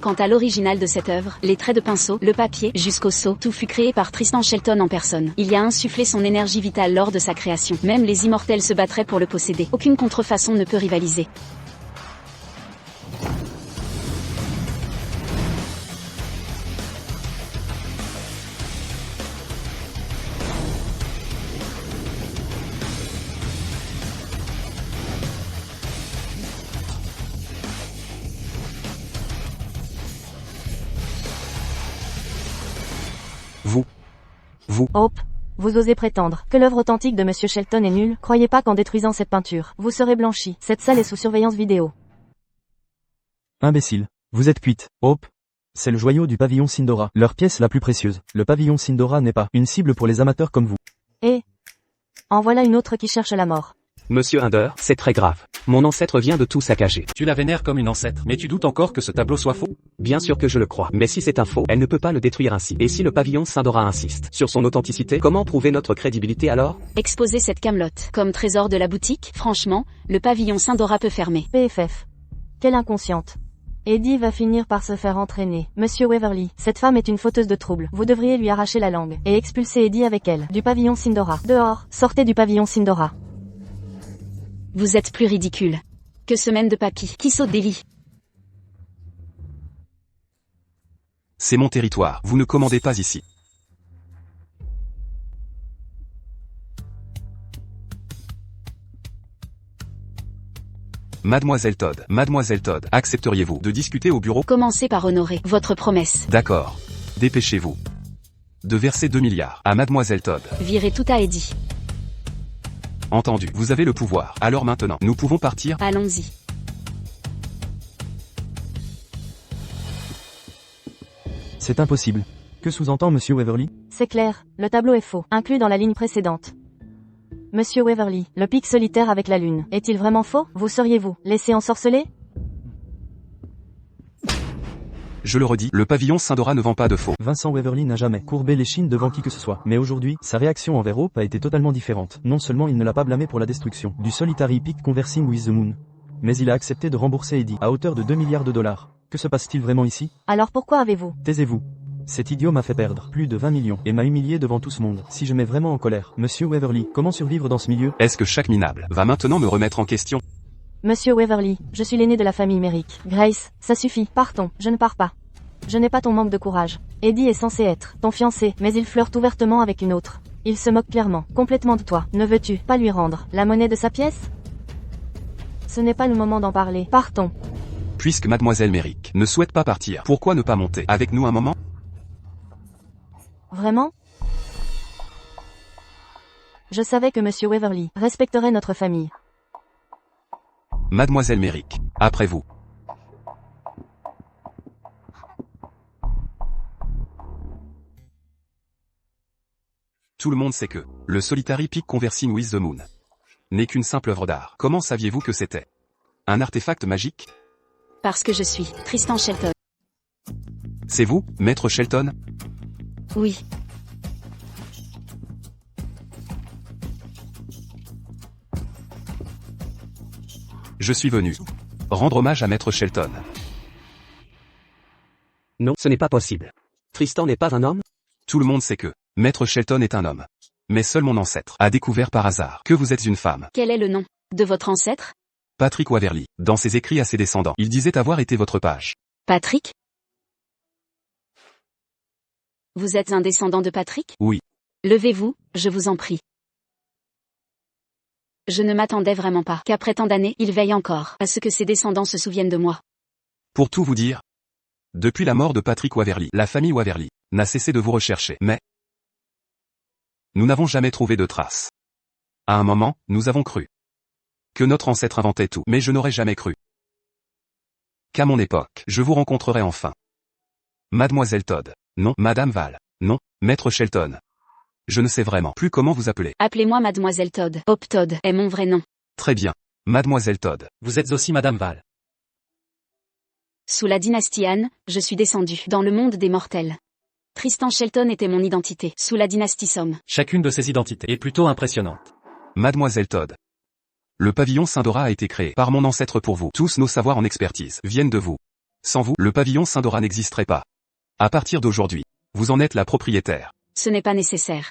Quant à l'original de cette œuvre, les traits de pinceau, le papier, jusqu'au sceau, tout fut créé par Tristan Shelton en personne. Il y a insufflé son énergie vitale lors de sa création. Même les immortels se battraient pour le posséder. Aucune contrefaçon ne peut rivaliser. Hope, vous osez prétendre que l'œuvre authentique de monsieur Shelton est nulle? Croyez pas qu'en détruisant cette peinture, vous serez blanchi. Cette salle est sous surveillance vidéo. imbécile, vous êtes cuite. Hope, c'est le joyau du pavillon Sindora, leur pièce la plus précieuse. Le pavillon Sindora n'est pas une cible pour les amateurs comme vous. Et en voilà une autre qui cherche la mort. Monsieur Under, c'est très grave. Mon ancêtre vient de tout saccager. Tu la vénères comme une ancêtre, mais tu doutes encore que ce tableau soit faux? Bien sûr que je le crois, mais si c'est un faux, elle ne peut pas le détruire ainsi. Et si le pavillon Sindora insiste sur son authenticité, comment prouver notre crédibilité alors? Exposer cette camelote comme trésor de la boutique, franchement, le pavillon Sindora peut fermer. PFF. Quelle inconsciente. Eddie va finir par se faire entraîner. Monsieur Waverly, cette femme est une fauteuse de troubles. Vous devriez lui arracher la langue et expulser Eddie avec elle du pavillon Sindora. Dehors, sortez du pavillon Sindora. Vous êtes plus ridicule que semaine de papy qui saute des lits. C'est mon territoire, vous ne commandez pas ici. Mademoiselle Todd, accepteriez-vous de discuter au bureau? Commencez par honorer votre promesse. D'accord. Dépêchez-vous de verser 2 milliards à Mademoiselle Todd. Virez tout à Eddie. Entendu, vous avez le pouvoir. Alors maintenant, nous pouvons partir? Allons-y. C'est impossible. Que sous-entend monsieur Waverly? C'est clair, le tableau est faux, inclus dans la ligne précédente. Monsieur Waverly, le pic solitaire avec la lune, est-il vraiment faux? Vous seriez-vous laissé ensorceler? Je le redis, le pavillon Sindora ne vend pas de faux. Vincent Waverly n'a jamais courbé l'échine devant qui que ce soit. Mais aujourd'hui, sa réaction envers Hope a été totalement différente. Non seulement il ne l'a pas blâmé pour la destruction du Solitary Peak Conversing with the Moon, mais il a accepté de rembourser Eddie à hauteur de 2 milliards de dollars. Que se passe-t-il vraiment ici? Alors pourquoi avez-vous? Taisez-vous. Cet idiot m'a fait perdre plus de 20 millions et m'a humilié devant tout ce monde. Si je mets vraiment en colère, monsieur Waverly, comment survivre dans ce milieu? Est-ce que chaque minable va maintenant me remettre en question? Monsieur Waverly, je suis l'aîné de la famille Merrick. Grace, ça suffit, partons, je ne pars pas. Je n'ai pas ton manque de courage. Eddie est censé être ton fiancé, mais il flirte ouvertement avec une autre. Il se moque clairement, complètement de toi. Ne veux-tu pas lui rendre la monnaie de sa pièce? Ce n'est pas le moment d'en parler. Partons. Puisque Mademoiselle Merrick ne souhaite pas partir, pourquoi ne pas monter avec nous un moment? Vraiment? Je savais que monsieur Waverly respecterait notre famille. Mademoiselle Merrick, après vous. Tout le monde sait que le Solitary Peak Conversing with the Moon n'est qu'une simple œuvre d'art. Comment saviez-vous que c'était un artefact magique? Parce que je suis Tristan Shelton. C'est vous, maître Shelton? Oui. Je suis venu rendre hommage à Maître Shelton. Non, ce n'est pas possible. Tristan n'est pas un homme? Tout le monde sait que Maître Shelton est un homme. Mais seul mon ancêtre a découvert par hasard que vous êtes une femme. Quel est le nom de votre ancêtre? Patrick Waverly, dans ses écrits à ses descendants, il disait avoir été votre page. Patrick? Vous êtes un descendant de Patrick? Oui. Levez-vous, je vous en prie. Je ne m'attendais vraiment pas qu'après tant d'années, il veille encore à ce que ses descendants se souviennent de moi. Pour tout vous dire, depuis la mort de Patrick Waverly, la famille Waverly n'a cessé de vous rechercher, mais nous n'avons jamais trouvé de traces. À un moment, nous avons cru que notre ancêtre inventait tout, mais je n'aurais jamais cru qu'à mon époque, je vous rencontrerai enfin. Mademoiselle Todd. Non, Madame Val. Non, Maître Shelton. Je ne sais vraiment plus comment vous appeler. Appelez-moi Mademoiselle Todd. Hope Todd est mon vrai nom. Très bien. Mademoiselle Todd. Vous êtes aussi Madame Val. Sous la dynastie Han, je suis descendu dans le monde des mortels. Tristan Shelton était mon identité. Sous la dynastie Somme. Chacune de ces identités est plutôt impressionnante. Mademoiselle Todd. Le pavillon Saint-Dora a été créé par mon ancêtre pour vous. Tous nos savoirs en expertise viennent de vous. Sans vous, le pavillon Saint-Dora n'existerait pas. À partir d'aujourd'hui, vous en êtes la propriétaire. Ce n'est pas nécessaire.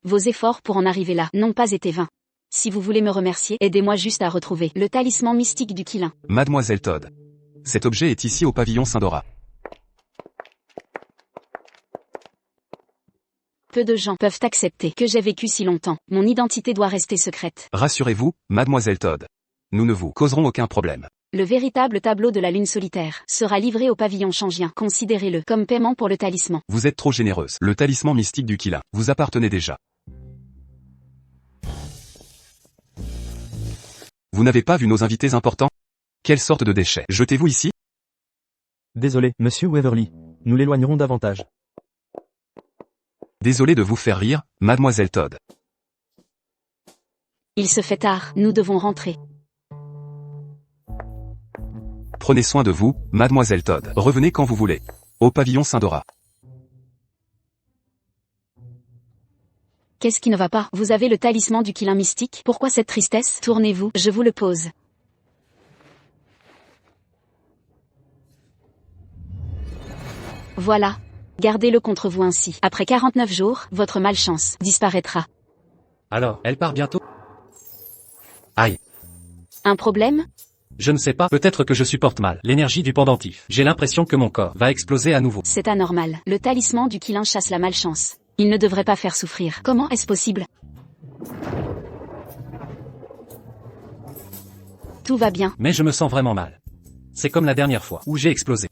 Vos efforts pour en arriver là n'ont pas été vains. Si vous voulez me remercier, aidez-moi juste à retrouver le talisman mystique du Qilin. Mademoiselle Todd. Cet objet est ici au pavillon Saint-Dora. Peu de gens peuvent accepter que j'ai vécu si longtemps. Mon identité doit rester secrète. Rassurez-vous, Mademoiselle Todd. Nous ne vous causerons aucun problème. Le véritable tableau de la lune solitaire sera livré au pavillon changien. Considérez-le comme paiement pour le talisman. Vous êtes trop généreuse. Le talisman mystique du Qilin vous appartenait déjà. Vous n'avez pas vu nos invités importants? Quelle sorte de déchets jetez-vous ici? Désolé, monsieur Waverly. Nous l'éloignerons davantage. Désolé de vous faire rire, Mademoiselle Todd. Il se fait tard, nous devons rentrer. Prenez soin de vous, Mademoiselle Todd. Revenez quand vous voulez. Au pavillon Saint-Dora. Qu'est-ce qui ne va pas? Vous avez le talisman du Qilin mystique? Pourquoi cette tristesse? Tournez-vous, je vous le pose. Voilà. Gardez-le contre vous ainsi. Après 49 jours, votre malchance disparaîtra. Alors, elle part bientôt? Aïe. Un problème? Je ne sais pas, peut-être que je supporte mal l'énergie du pendentif. J'ai l'impression que mon corps va exploser à nouveau. C'est anormal. Le talisman du Qilin chasse la malchance. Il ne devrait pas faire souffrir. Comment est-ce possible? Tout va bien. Mais je me sens vraiment mal. C'est comme la dernière fois où j'ai explosé.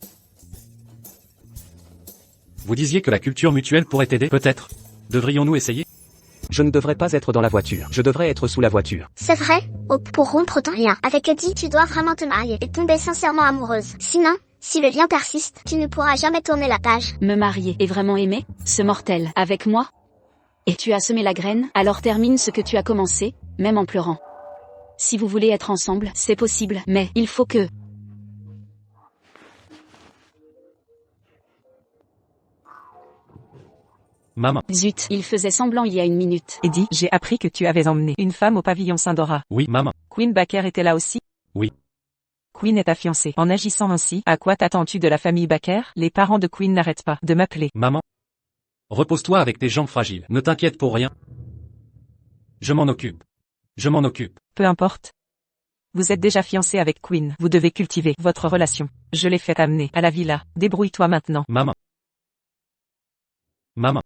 Vous disiez que la culture mutuelle pourrait t'aider, peut-être? Devrions-nous essayer? Je ne devrais pas être dans la voiture. Je devrais être sous la voiture. C'est vrai, Hope, pour rompre ton lien avec Eddie, tu dois vraiment te marier et tomber sincèrement amoureuse. Sinon, si le lien persiste, tu ne pourras jamais tourner la page. Me marier et vraiment aimer ce mortel avec moi? Et tu as semé la graine, alors termine ce que tu as commencé, même en pleurant. Si vous voulez être ensemble, c'est possible, mais il faut que... Maman. Zut, il faisait semblant il y a une minute. Eddie, j'ai appris que tu avais emmené une femme au pavillon Saint-Dora. Oui, maman. Queen Baker était là aussi? Oui. Queen est ta fiancée. En agissant ainsi, à quoi t'attends-tu de la famille Baker? Les parents de Queen n'arrêtent pas de m'appeler. Maman. Repose-toi avec tes jambes fragiles. Ne t'inquiète pour rien. Je m'en occupe. Je m'en occupe. Peu importe. Vous êtes déjà fiancé avec Queen. Vous devez cultiver votre relation. Je l'ai fait amener à la villa. Débrouille-toi maintenant. Maman. Maman,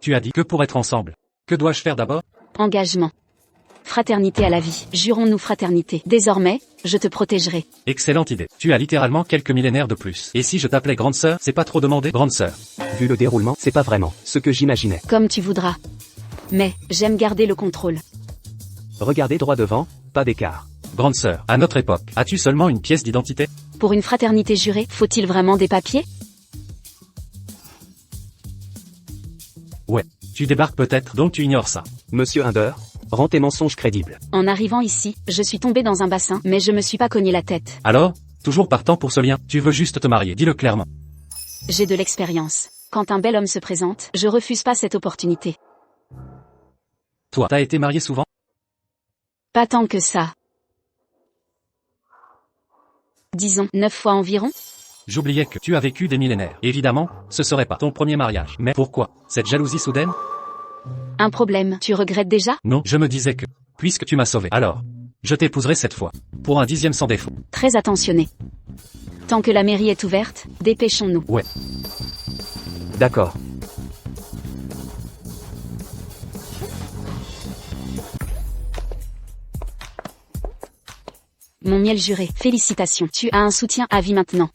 Tu as dit que pour être ensemble. Que dois-je faire d'abord? Engagement. Fraternité à la vie. Jurons-nous fraternité. Désormais, je te protégerai. Excellente idée. Tu as littéralement quelques millénaires de plus. Et si je t'appelais grande sœur, c'est pas trop demandé? Grande sœur. Vu le déroulement, c'est pas vraiment ce que j'imaginais. Comme tu voudras. Mais, j'aime garder le contrôle. Regardez droit devant, pas d'écart. Grande sœur, à notre époque, as-tu seulement une pièce d'identité? Pour une fraternité jurée, faut-il vraiment des papiers? Ouais. Tu débarques peut-être, donc tu ignores ça. Monsieur Hinder, rends tes mensonges crédibles. En arrivant ici, je suis tombé dans un bassin, mais je me suis pas cogné la tête. Alors? Toujours partant pour ce lien, tu veux juste te marier, dis-le clairement. J'ai de l'expérience. Quand un bel homme se présente, je refuse pas cette opportunité. Toi, t'as été marié souvent? Pas tant que ça. Disons, 9 fois environ. J'oubliais que tu as vécu des millénaires. Évidemment, ce serait pas ton premier mariage. Mais pourquoi cette jalousie soudaine? Un problème, tu regrettes déjà? Non, je me disais que, puisque tu m'as sauvé, alors, je t'épouserai cette fois. Pour un 10e sans défaut. Très attentionné. Tant que la mairie est ouverte, dépêchons-nous. Ouais. D'accord. Mon miel juré, félicitations. Tu as un soutien à vie maintenant.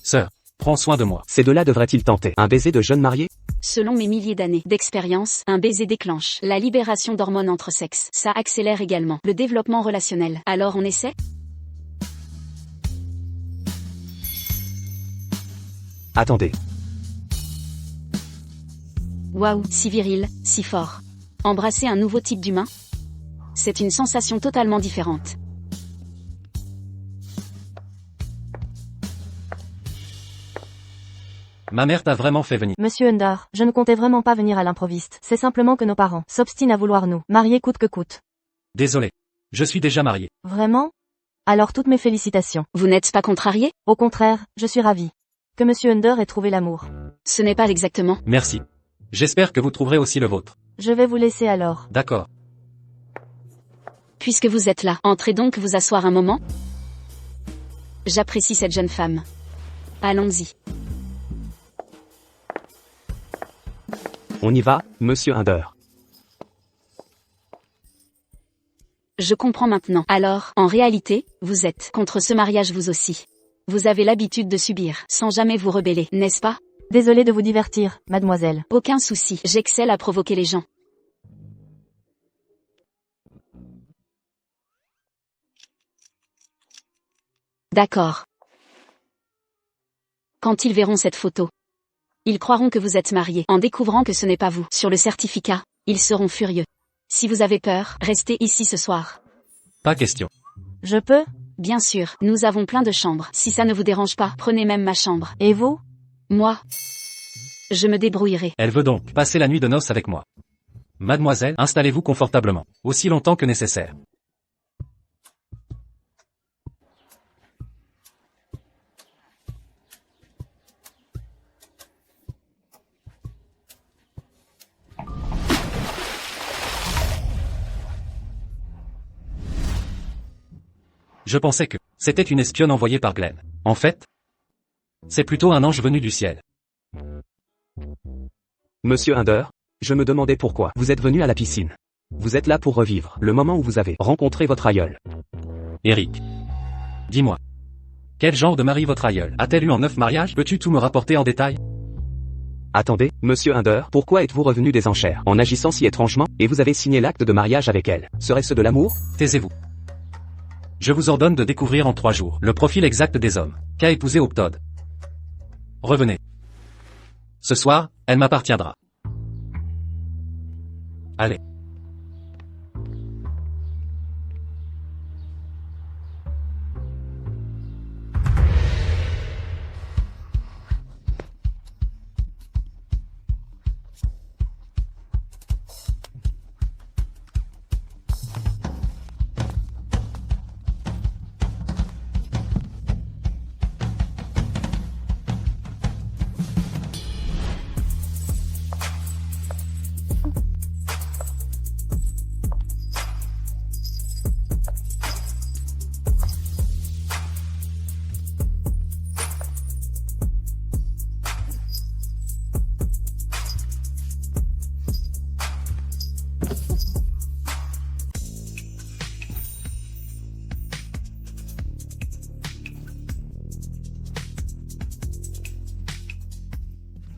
Sœur, prends soin de moi. Ces deux-là devraient-ils tenter un baiser de jeune marié? Selon mes milliers d'années d'expérience, un baiser déclenche la libération d'hormones entre sexes. Ça accélère également le développement relationnel. Alors on essaie? Attendez. Waouh, si viril, si fort. Embrasser un nouveau type d'humain? C'est une sensation totalement différente. Ma mère t'a vraiment fait venir. Monsieur Under, je ne comptais vraiment pas venir à l'improviste. C'est simplement que nos parents s'obstinent à vouloir nous marier coûte que coûte. Désolé. Je suis déjà marié. Vraiment? Alors toutes mes félicitations. Vous n'êtes pas contrarié? Au contraire, je suis ravie. Que Monsieur Under ait trouvé l'amour. Ce n'est pas exactement. Merci. J'espère que vous trouverez aussi le vôtre. Je vais vous laisser alors. D'accord. Puisque vous êtes là, entrez donc vous asseoir un moment. J'apprécie cette jeune femme. Allons-y. On y va, monsieur Under. Je comprends maintenant. Alors, en réalité, vous êtes contre ce mariage vous aussi. Vous avez l'habitude de subir, sans jamais vous rebeller, n'est-ce pas? Désolée de vous divertir, mademoiselle. Aucun souci, j'excelle à provoquer les gens. D'accord. Quand ils verront cette photo, ils croiront que vous êtes marié. En découvrant que ce n'est pas vous, sur le certificat, ils seront furieux. Si vous avez peur, restez ici ce soir. Pas question. Je peux? Bien sûr, nous avons plein de chambres. Si ça ne vous dérange pas, prenez même ma chambre. Et vous? Moi, je me débrouillerai. Elle veut donc passer la nuit de noces avec moi. Mademoiselle, installez-vous confortablement, aussi longtemps que nécessaire. Je pensais que c'était une espionne envoyée par Glenn. En fait, c'est plutôt un ange venu du ciel. Monsieur Under, je me demandais pourquoi vous êtes venu à la piscine. Vous êtes là pour revivre le moment où vous avez rencontré votre aïeul. Eric, dis-moi, quel genre de mari votre aïeul a-t-elle eu en 9 mariages? Peux-tu tout me rapporter en détail? Attendez, monsieur Under, pourquoi êtes-vous revenu des enchères en agissant si étrangement, et vous avez signé l'acte de mariage avec elle? Serait-ce de l'amour? Taisez-vous. Je vous ordonne de découvrir en 3 jours le profil exact des hommes qu'a épousé Optod. Revenez. Ce soir, elle m'appartiendra. Allez.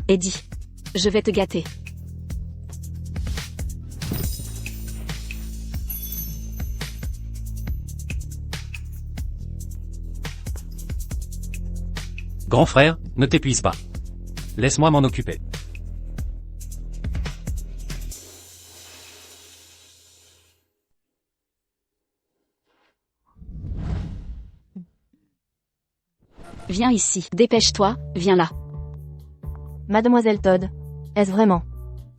Eddie, je vais te gâter. Grand frère, ne t'épuise pas. Laisse-moi m'en occuper. Viens ici. Dépêche-toi, viens là. Mademoiselle Todd. Est-ce vraiment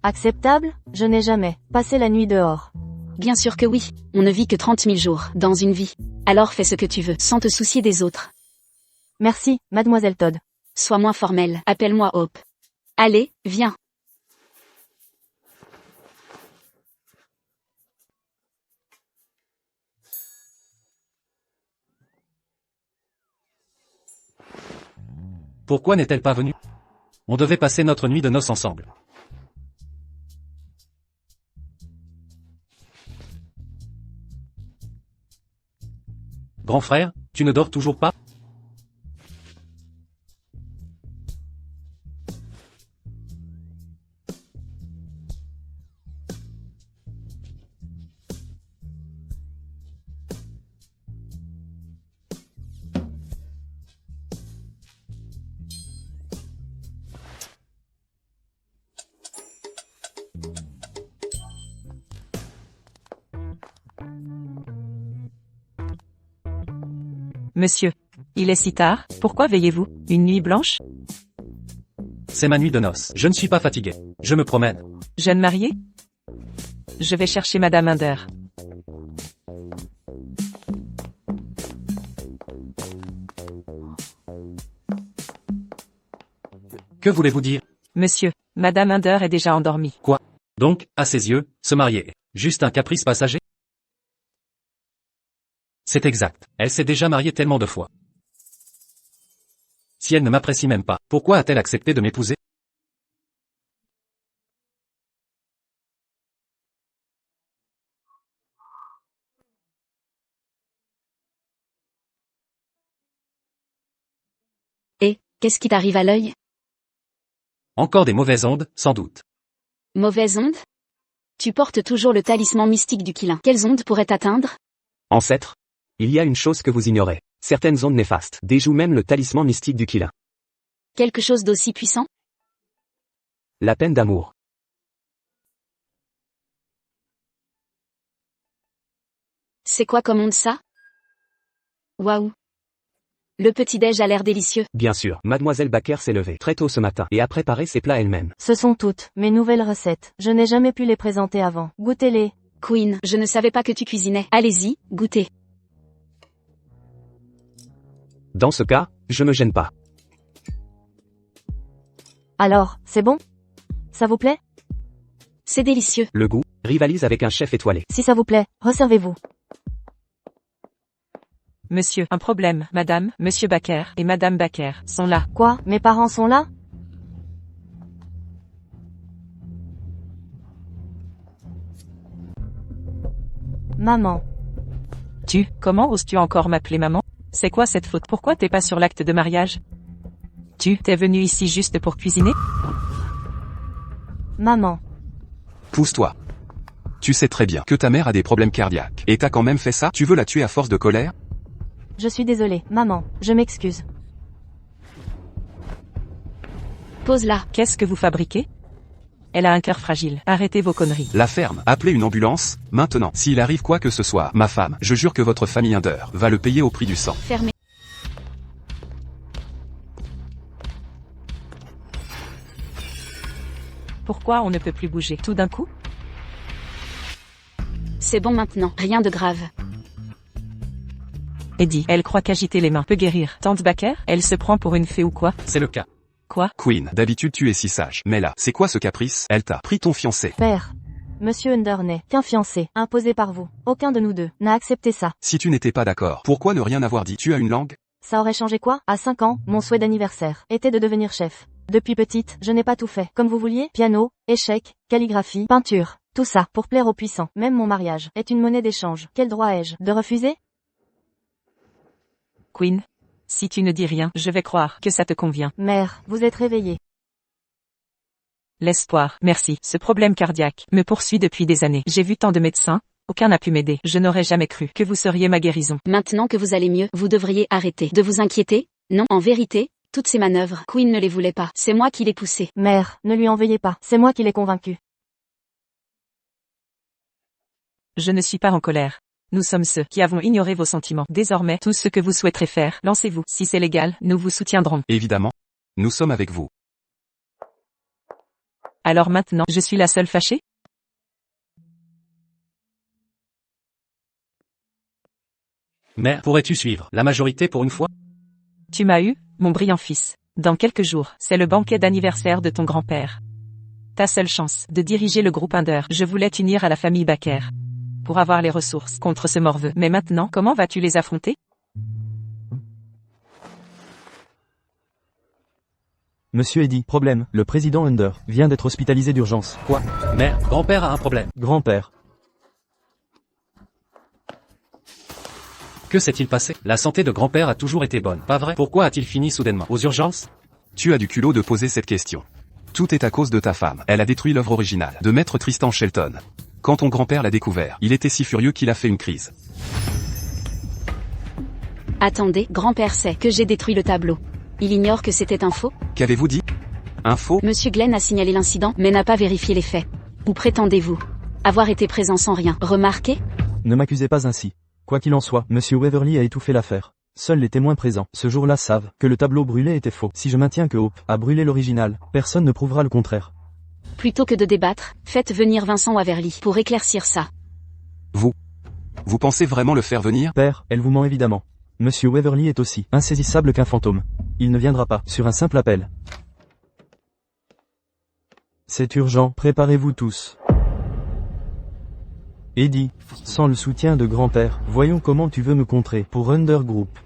acceptable? Je n'ai jamais passé la nuit dehors. Bien sûr que oui. On ne vit que 30 000 jours dans une vie. Alors fais ce que tu veux, sans te soucier des autres. Merci, Mademoiselle Todd. Sois moins formel. Appelle-moi Hope. Allez, viens. Pourquoi n'est-elle pas venue? On devait passer notre nuit de noces ensemble. Grand frère, tu ne dors toujours pas? Monsieur, il est si tard, pourquoi veillez-vous? Une nuit blanche? C'est ma nuit de noces. Je ne suis pas fatigué. Je me promène. Jeune mariée? Je vais chercher Madame Hinder. Que voulez-vous dire? Monsieur, Madame Hinder est déjà endormie. Quoi? Donc, à ses yeux, se marier, juste un caprice passager? C'est exact. Elle s'est déjà mariée tellement de fois. Si elle ne m'apprécie même pas, pourquoi a-t-elle accepté de m'épouser? Et, qu'est-ce qui t'arrive à l'œil? Encore des mauvaises ondes, sans doute. Mauvaise onde? Tu portes toujours le talisman mystique du Qilin. Quelles ondes pourraient t'atteindre? Ancêtre. Il y a une chose que vous ignorez. Certaines ondes néfastes déjouent même le talisman mystique du Qilin. Quelque chose d'aussi puissant? La peine d'amour. C'est quoi comme onde ça? Waouh. Le petit-déj a l'air délicieux. Bien sûr, Mademoiselle Baker s'est levée très tôt ce matin et a préparé ses plats elle-même. Ce sont toutes mes nouvelles recettes. Je n'ai jamais pu les présenter avant. Goûtez-les. Queen, je ne savais pas que tu cuisinais. Allez-y, goûtez. Dans ce cas, je me gêne pas. Alors, c'est bon? Ça vous plaît? C'est délicieux. Le goût rivalise avec un chef étoilé. Si ça vous plaît, resservez-vous. Monsieur, un problème. Madame, Monsieur Baker et Madame Baker sont là. Quoi? Mes parents sont là? Maman. Comment oses-tu encore m'appeler maman? C'est quoi cette faute? Pourquoi t'es pas sur l'acte de mariage? T'es venu ici juste pour cuisiner? Maman. Pousse-toi. Tu sais très bien que ta mère a des problèmes cardiaques. Et t'as quand même fait ça? Tu veux la tuer à force de colère? Je suis désolée, maman, je m'excuse. Pose-la. Qu'est-ce que vous fabriquez? Elle a un cœur fragile. Arrêtez vos conneries. La ferme. Appelez une ambulance, maintenant. S'il arrive quoi que ce soit, ma femme, je jure que votre famille Hinder va le payer au prix du sang. Fermez. Pourquoi on ne peut plus bouger tout d'un coup? C'est bon maintenant, rien de grave. Eddie, elle croit qu'agiter les mains peut guérir. Tante Baker, elle se prend pour une fée ou quoi? C'est le cas. Quoi? Queen, d'habitude tu es si sage. Mais là, c'est quoi ce caprice? Elle t'a pris ton fiancé. Père. Monsieur Hinder n'est qu'un fiancé, imposé par vous. Aucun de nous deux n'a accepté ça. Si tu n'étais pas d'accord, pourquoi ne rien avoir dit? Tu as une langue? Ça aurait changé quoi? À 5 ans, mon souhait d'anniversaire était de devenir chef. Depuis petite, je n'ai pas tout fait. Comme vous vouliez, piano, échecs, calligraphie, peinture. Tout ça, pour plaire aux puissants. Même mon mariage est une monnaie d'échange. Quel droit ai-je de refuser? Queen, si tu ne dis rien, je vais croire que ça te convient. Mère, vous êtes réveillée. L'espoir, merci. Ce problème cardiaque me poursuit depuis des années. J'ai vu tant de médecins, aucun n'a pu m'aider. Je n'aurais jamais cru que vous seriez ma guérison. Maintenant que vous allez mieux, vous devriez arrêter de vous inquiéter. Non, en vérité, toutes ces manœuvres, Queen ne les voulait pas. C'est moi qui l'ai poussé. Mère, ne lui en veuillez pas. C'est moi qui l'ai convaincu. Je ne suis pas en colère. Nous sommes ceux qui avons ignoré vos sentiments. Désormais, tout ce que vous souhaiterez faire, lancez-vous. Si c'est légal, nous vous soutiendrons. Évidemment. Nous sommes avec vous. Alors maintenant, je suis la seule fâchée? Mère, pourrais-tu suivre la majorité pour une fois? Tu m'as eu, mon brillant fils. Dans quelques jours, c'est le banquet d'anniversaire de ton grand-père. Ta seule chance de diriger le groupe Under. Je voulais t'unir à la famille Baker pour avoir les ressources contre ce morveux. Mais maintenant, comment vas-tu les affronter? Monsieur Eddy, problème, le président Under vient d'être hospitalisé d'urgence. Quoi? Mère, grand-père a un problème. Grand-père. Que s'est-il passé? La santé de grand-père a toujours été bonne, pas vrai? Pourquoi a-t-il fini soudainement aux urgences? Tu as du culot de poser cette question. Tout est à cause de ta femme. Elle a détruit l'œuvre originale de Maître Tristan Shelton. Quand ton grand-père l'a découvert, il était si furieux qu'il a fait une crise. Attendez, grand-père sait que j'ai détruit le tableau. Il ignore que c'était un faux? Qu'avez-vous dit? Un faux? Monsieur Glenn a signalé l'incident, mais n'a pas vérifié les faits. Ou prétendez-vous avoir été présent sans rien remarquer? Ne m'accusez pas ainsi. Quoi qu'il en soit, Monsieur Waverly a étouffé l'affaire. Seuls les témoins présents, ce jour-là savent que le tableau brûlé était faux. Si je maintiens que Hope a brûlé l'original, personne ne prouvera le contraire. Plutôt que de débattre, faites venir Vincent Waverly pour éclaircir ça. Vous pensez vraiment le faire venir? Père, elle vous ment évidemment. Monsieur Waverly est aussi insaisissable qu'un fantôme. Il ne viendra pas sur un simple appel. C'est urgent, préparez-vous tous. Eddy, sans le soutien de grand-père, voyons comment tu veux me contrer pour Under Group.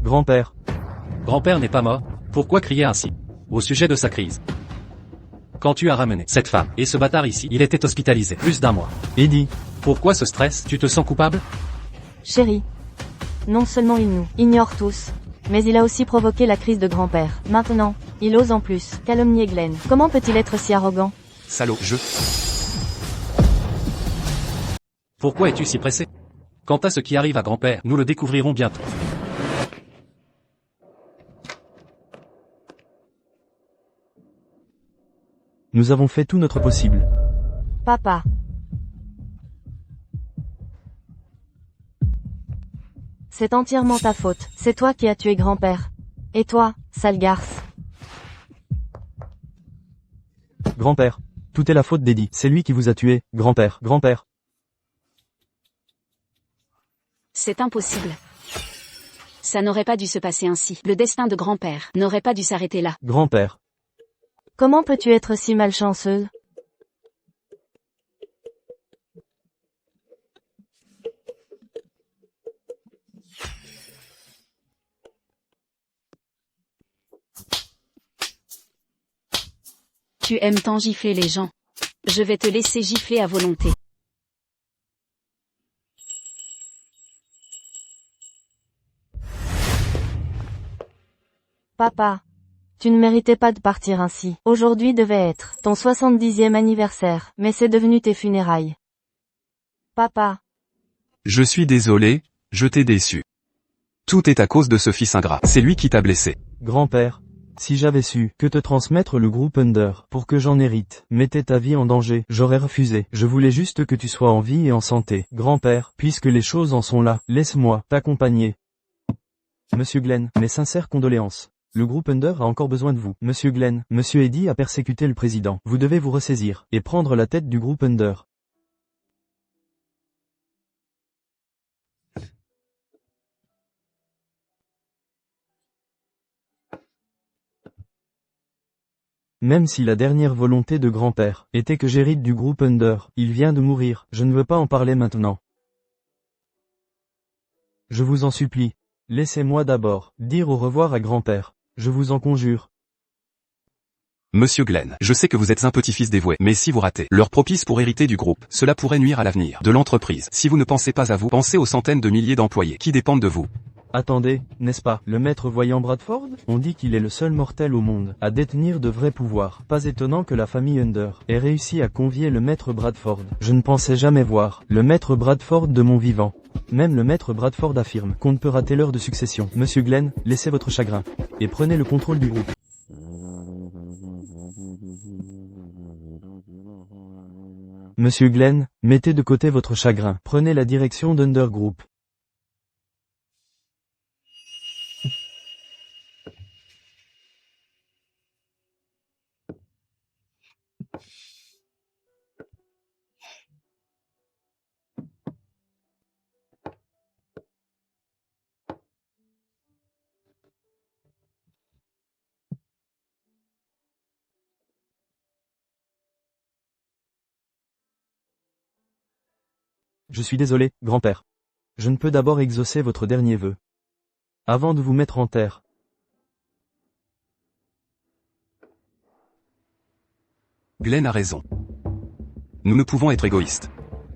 Grand-père. Grand-père n'est pas mort. Pourquoi crier ainsi? Au sujet de sa crise. Quand tu as ramené cette femme et ce bâtard ici, il était hospitalisé plus d'1 mois. Eddy. Pourquoi ce stress? Tu te sens coupable? Chérie. Non seulement il nous ignore tous, mais il a aussi provoqué la crise de grand-père. Maintenant, il ose en plus calomnier Glenn. Comment peut-il être si arrogant? Salaud, Pourquoi es-tu si pressé? Quant à ce qui arrive à grand-père, nous le découvrirons bientôt. Nous avons fait tout notre possible. Papa. C'est entièrement ta faute. C'est toi qui as tué grand-père. Et toi, sale garce. Grand-père. Tout est la faute d'Eddy. C'est lui qui vous a tué, grand-père. Grand-père. C'est impossible. Ça n'aurait pas dû se passer ainsi. Le destin de grand-père n'aurait pas dû s'arrêter là. Grand-père. Comment peux-tu être si malchanceuse? Tu aimes tant gifler les gens. Je vais te laisser gifler à volonté. Papa. Tu ne méritais pas de partir ainsi. Aujourd'hui devait être ton 70e anniversaire, mais c'est devenu tes funérailles. Papa. Je suis désolé, je t'ai déçu. Tout est à cause de ce fils ingrat. C'est lui qui t'a blessé. Grand-père. Si j'avais su que te transmettre le groupe Under pour que j'en hérite mettait ta vie en danger, j'aurais refusé. Je voulais juste que tu sois en vie et en santé. Grand-père, puisque les choses en sont là, laisse-moi t'accompagner. Monsieur Glenn, mes sincères condoléances. Le groupe Under a encore besoin de vous. Monsieur Glenn, Monsieur Eddy a persécuté le président. Vous devez vous ressaisir et prendre la tête du groupe Under. Même si la dernière volonté de grand-père était que j'hérite du groupe Under, il vient de mourir, je ne veux pas en parler maintenant. Je vous en supplie. Laissez-moi d'abord dire au revoir à grand-père. Je vous en conjure. Monsieur Glenn, je sais que vous êtes un petit-fils dévoué, mais si vous ratez l'heure propice pour hériter du groupe, cela pourrait nuire à l'avenir de l'entreprise. Si vous ne pensez pas à vous, pensez aux centaines de milliers d'employés qui dépendent de vous. Attendez, n'est-ce pas, le maître voyant Bradford? On dit qu'il est le seul mortel au monde à détenir de vrais pouvoirs. Pas étonnant que la famille Under ait réussi à convier le maître Bradford. Je ne pensais jamais voir le maître Bradford de mon vivant. Même le maître Bradford affirme qu'on ne peut rater l'heure de succession. Monsieur Glenn, laissez votre chagrin et prenez le contrôle du groupe. Monsieur Glenn, mettez de côté votre chagrin. Prenez la direction d'Under Group. Je suis désolé, grand-père. Je ne peux d'abord exaucer votre dernier vœu. Avant de vous mettre en terre. Glenn a raison. Nous ne pouvons être égoïstes.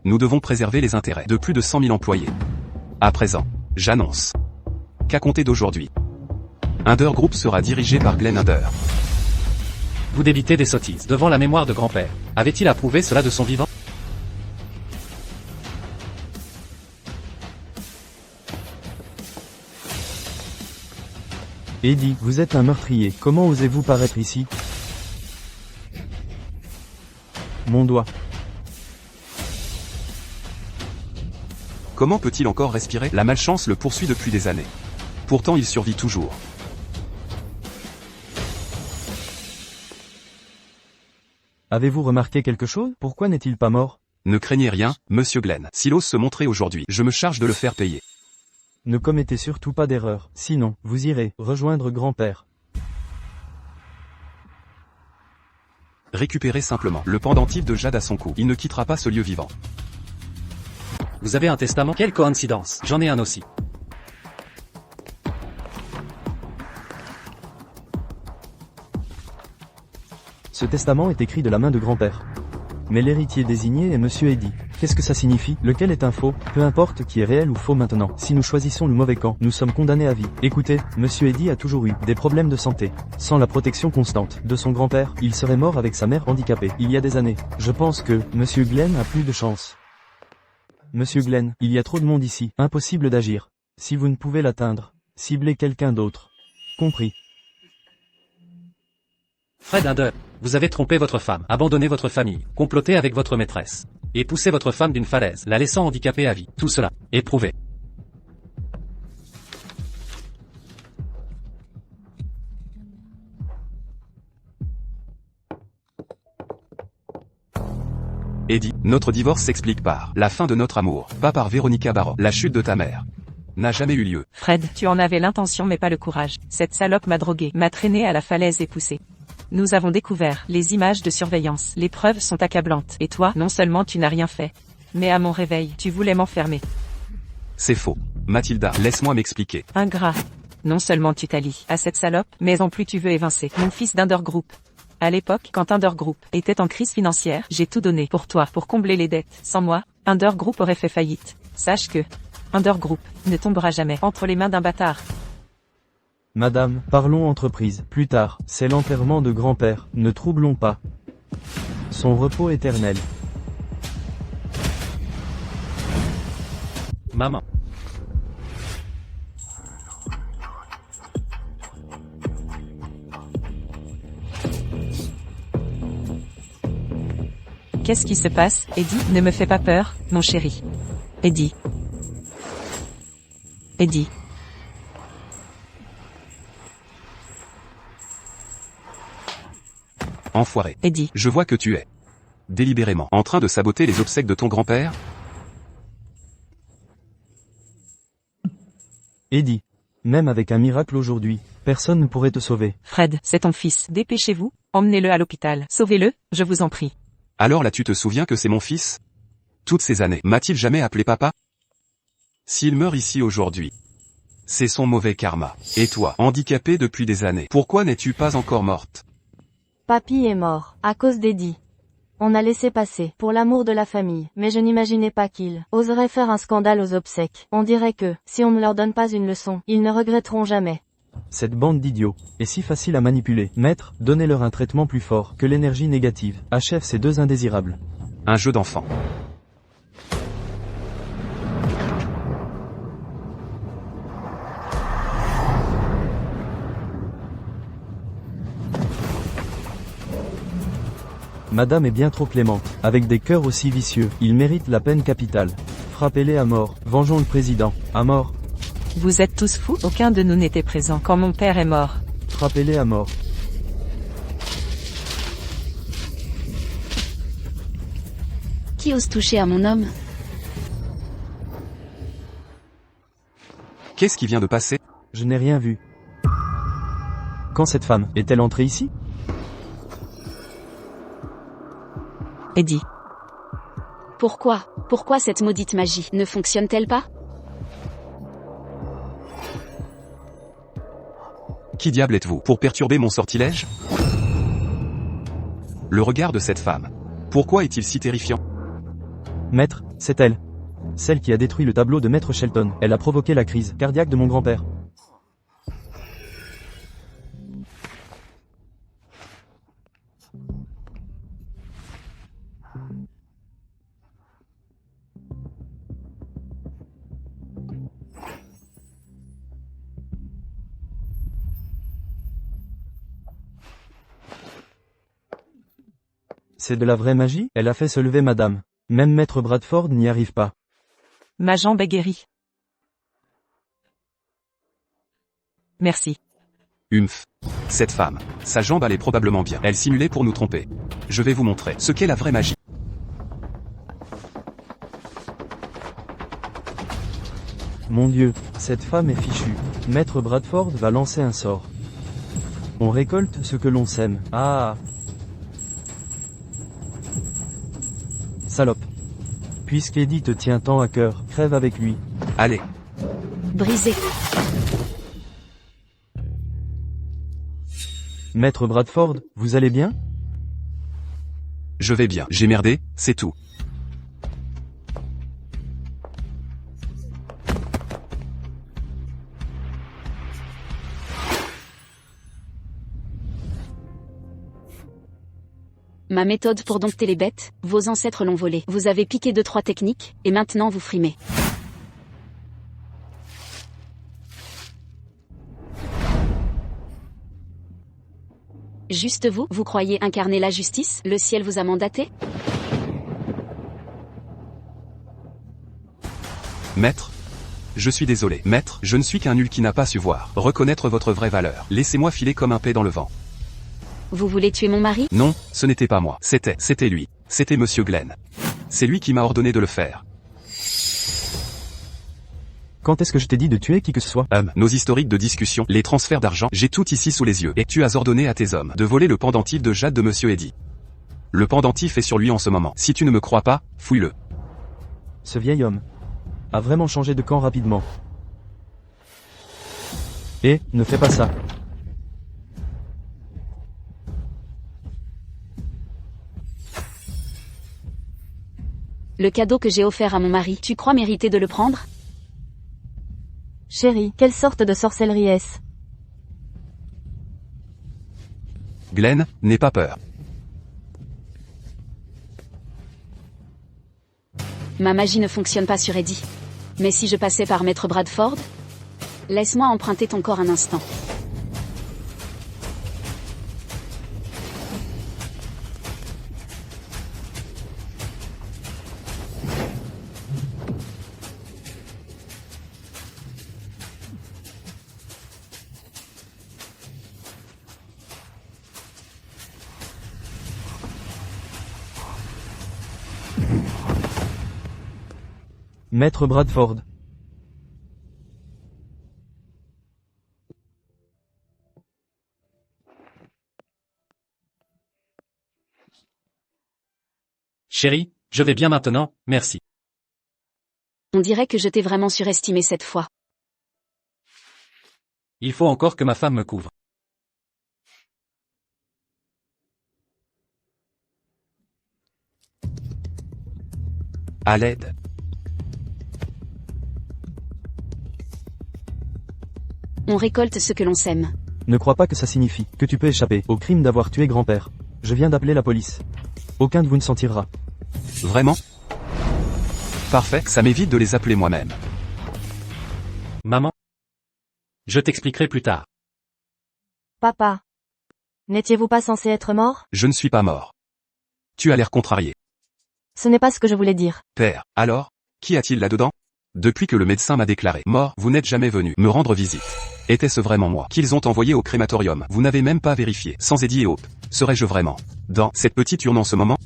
Nous devons préserver les intérêts de plus de 100 000 employés. À présent, j'annonce qu'à compter d'aujourd'hui, Under Group sera dirigé par Glenn Under. Vous débitez des sottises devant la mémoire de grand-père. Avait-il approuvé cela de son vivant? Eddie, vous êtes un meurtrier. Comment osez-vous paraître ici? Mon doigt. Comment peut-il encore respirer? La malchance le poursuit depuis des années. Pourtant il survit toujours. Avez-vous remarqué quelque chose? Pourquoi n'est-il pas mort? Ne craignez rien, monsieur Glenn. S'il ose se montrer aujourd'hui, je me charge de le faire payer. Ne commettez surtout pas d'erreur, sinon, vous irez rejoindre grand-père. Récupérez simplement le pendentif de Jade à son cou. Il ne quittera pas ce lieu vivant. Vous avez un testament? Quelle coïncidence. J'en ai un aussi. Ce testament est écrit de la main de grand-père. Mais l'héritier désigné est Monsieur Eddie. Qu'est-ce que ça signifie? Lequel est un faux? Peu importe qui est réel ou faux maintenant. Si nous choisissons le mauvais camp, nous sommes condamnés à vie. Écoutez, Monsieur Eddie a toujours eu des problèmes de santé. Sans la protection constante de son grand-père, il serait mort avec sa mère handicapée. Il y a des années. Je pense que Monsieur Glenn a plus de chance. Monsieur Glenn, il y a trop de monde ici. Impossible d'agir. Si vous ne pouvez l'atteindre, ciblez quelqu'un d'autre. Compris. Fred Under, vous avez trompé votre femme, abandonné votre famille, comploté avec votre maîtresse, et poussé votre femme d'une falaise, la laissant handicapée à vie. Tout cela est prouvé. Eddie, notre divorce s'explique par la fin de notre amour, pas par Véronica Barrow. La chute de ta mère n'a jamais eu lieu. Fred, tu en avais l'intention mais pas le courage. Cette salope m'a drogué, m'a traîné à la falaise et poussé. Nous avons découvert les images de surveillance. Les preuves sont accablantes. Et toi, non seulement tu n'as rien fait, mais à mon réveil, tu voulais m'enfermer. C'est faux. Mathilda, laisse-moi m'expliquer. Ingrat. Non seulement tu t'allies à cette salope, mais en plus tu veux évincer mon fils d'Under Group. À l'époque, quand Under Group était en crise financière, j'ai tout donné pour toi, pour combler les dettes. Sans moi, Under Group aurait fait faillite. Sache que Under Group ne tombera jamais entre les mains d'un bâtard. Madame, parlons entreprise. Plus tard, c'est l'enterrement de grand-père. Ne troublons pas son repos éternel. Maman. Qu'est-ce qui se passe, Eddie? Ne me fais pas peur, mon chéri. Eddie. Eddie. Enfoiré. Eddie. Je vois que tu es délibérément en train de saboter les obsèques de ton grand-père. Eddie. Même avec un miracle aujourd'hui, personne ne pourrait te sauver. Fred, c'est ton fils. Dépêchez-vous, emmenez-le à l'hôpital. Sauvez-le, je vous en prie. Alors là tu te souviens que c'est mon fils? Toutes ces années, m'a-t-il jamais appelé papa? S'il meurt ici aujourd'hui, c'est son mauvais karma. Et toi, handicapé depuis des années, pourquoi n'es-tu pas encore morte? Papy est mort, à cause d'Eddie. On a laissé passer, pour l'amour de la famille, mais je n'imaginais pas qu'il oserait faire un scandale aux obsèques. On dirait que, si on ne leur donne pas une leçon, ils ne regretteront jamais. Cette bande d'idiots est si facile à manipuler. Maître, donnez-leur un traitement plus fort que l'énergie négative. Achève ces deux indésirables. Un jeu d'enfant. Madame est bien trop clémente. Avec des cœurs aussi vicieux, ils méritent la peine capitale. Frappez-les à mort. Vengeons le président. À mort. Vous êtes tous fous? Aucun de nous n'était présent quand mon père est mort. Frappez-les à mort. Qui ose toucher à mon homme? Qu'est-ce qui vient de passer? Je n'ai rien vu. Quand cette femme est-elle entrée ici? Eddie. Pourquoi cette maudite magie ne fonctionne-t-elle pas? Qui diable êtes-vous pour perturber mon sortilège? Le regard de cette femme. Pourquoi est-il si terrifiant? Maître, c'est elle. Celle qui a détruit le tableau de Maître Shelton. Elle a provoqué la crise cardiaque de mon grand-père. C'est de la vraie magie? Elle a fait se lever madame. Même Maître Bradford n'y arrive pas. Ma jambe est guérie. Merci. Humph. Cette femme. Sa jambe allait probablement bien. Elle simulait pour nous tromper. Je vais vous montrer ce qu'est la vraie magie. Mon Dieu, cette femme est fichue. Maître Bradford va lancer un sort. On récolte ce que l'on sème. Ah! Salope. Puisqu'Eddie te tient tant à cœur, crève avec lui. Allez. Brisé. Maître Bradford, vous allez bien? Je vais bien. J'ai merdé, c'est tout. Ma méthode pour dompter les bêtes, vos ancêtres l'ont volée. Vous avez piqué 2-3 techniques, et maintenant vous frimez. Juste vous, vous croyez incarner la justice? Le ciel vous a mandaté? Maître? Je suis désolé. Maître, je ne suis qu'un nul qui n'a pas su voir. Reconnaître votre vraie valeur. Laissez-moi filer comme un paix dans le vent. Vous voulez tuer mon mari? Non, ce n'était pas moi. C'était lui. C'était Monsieur Glenn. C'est lui qui m'a ordonné de le faire. Quand est-ce que je t'ai dit de tuer qui que ce soit? Nos historiques de discussion, les transferts d'argent, j'ai tout ici sous les yeux. Et tu as ordonné à tes hommes de voler le pendentif de jade de Monsieur Eddie. Le pendentif est sur lui en ce moment. Si tu ne me crois pas, fouille-le. Ce vieil homme a vraiment changé de camp rapidement. Et, ne fais pas ça. Le cadeau que j'ai offert à mon mari, tu crois mériter de le prendre? Chérie, quelle sorte de sorcellerie est-ce? Glenn, n'aie pas peur. Ma magie ne fonctionne pas sur Eddie. Mais si je passais par Maître Bradford? Laisse-moi emprunter ton corps un instant. Maître Bradford. Chérie, je vais bien maintenant, merci. On dirait que je t'ai vraiment surestimé cette fois. Il faut encore que ma femme me couvre. À l'aide. On récolte ce que l'on sème. Ne crois pas que ça signifie que tu peux échapper au crime d'avoir tué grand-père. Je viens d'appeler la police. Aucun de vous ne s'en tirera. Vraiment? Parfait, ça m'évite de les appeler moi-même. Maman? Je t'expliquerai plus tard. Papa. N'étiez-vous pas censé être mort? Je ne suis pas mort. Tu as l'air contrarié. Ce n'est pas ce que je voulais dire. Père, alors, qui a-t-il là-dedans? Depuis que le médecin m'a déclaré mort, vous n'êtes jamais venu me rendre visite. Était-ce vraiment moi qu'ils ont envoyé au crématorium? Vous n'avez même pas vérifié. Sans Eddie et Hope, serais-je vraiment dans cette petite urne en ce moment?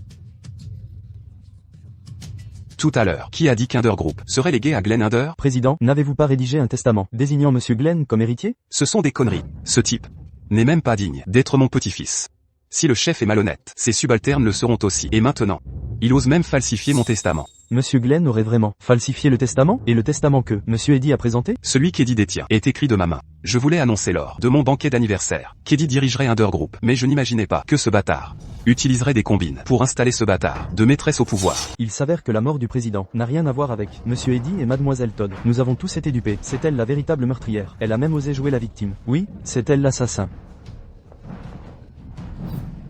Tout à l'heure, qui a dit qu'Under Group serait légué à Glenn Under? Président, n'avez-vous pas rédigé un testament désignant Monsieur Glenn comme héritier? Ce sont des conneries. Ce type n'est même pas digne d'être mon petit-fils. Si le chef est malhonnête, ses subalternes le seront aussi. Et maintenant, il ose même falsifier mon testament. Monsieur Glenn aurait vraiment falsifié le testament? Et le testament que Monsieur Eddie a présenté? Celui qu'Eddie détient est écrit de ma main. Je voulais annoncer lors de mon banquet d'anniversaire qu'Eddie dirigerait Under Group, mais je n'imaginais pas que ce bâtard utiliserait des combines pour installer ce bâtard de maîtresse au pouvoir. Il s'avère que la mort du président n'a rien à voir avec Monsieur Eddie et Mademoiselle Todd. Nous avons tous été dupés. C'est elle la véritable meurtrière. Elle a même osé jouer la victime. Oui, c'est elle l'assassin.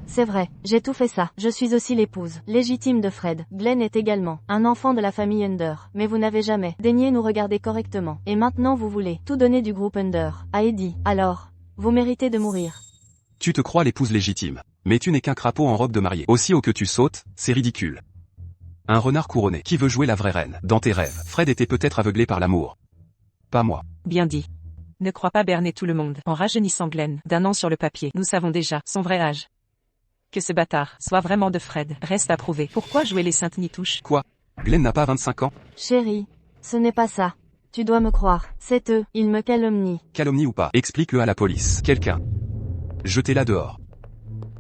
C'est vrai, j'ai tout fait ça. Je suis aussi l'épouse légitime de Fred. Glenn est également un enfant de la famille Under. Mais vous n'avez jamais daigné nous regarder correctement. Et maintenant vous voulez tout donner du groupe Under à Eddie. Alors, vous méritez de mourir. Tu te crois l'épouse légitime, mais tu n'es qu'un crapaud en robe de mariée. Aussi haut que tu sautes, c'est ridicule. Un renard couronné qui veut jouer la vraie reine. Dans tes rêves, Fred était peut-être aveuglé par l'amour. Pas moi. Bien dit. Ne crois pas berner tout le monde en rajeunissant Glenn d'un an sur le papier. Nous savons déjà son vrai âge. Que ce bâtard soit vraiment de Fred reste à prouver. Pourquoi jouer les saintes nitouches? Quoi? Glenn n'a pas 25 ans? Chérie, ce n'est pas ça. Tu dois me croire. C'est eux, ils me calomnient. Calomnie ou pas, explique-le à la police. Quelqu'un. Jetez-la dehors.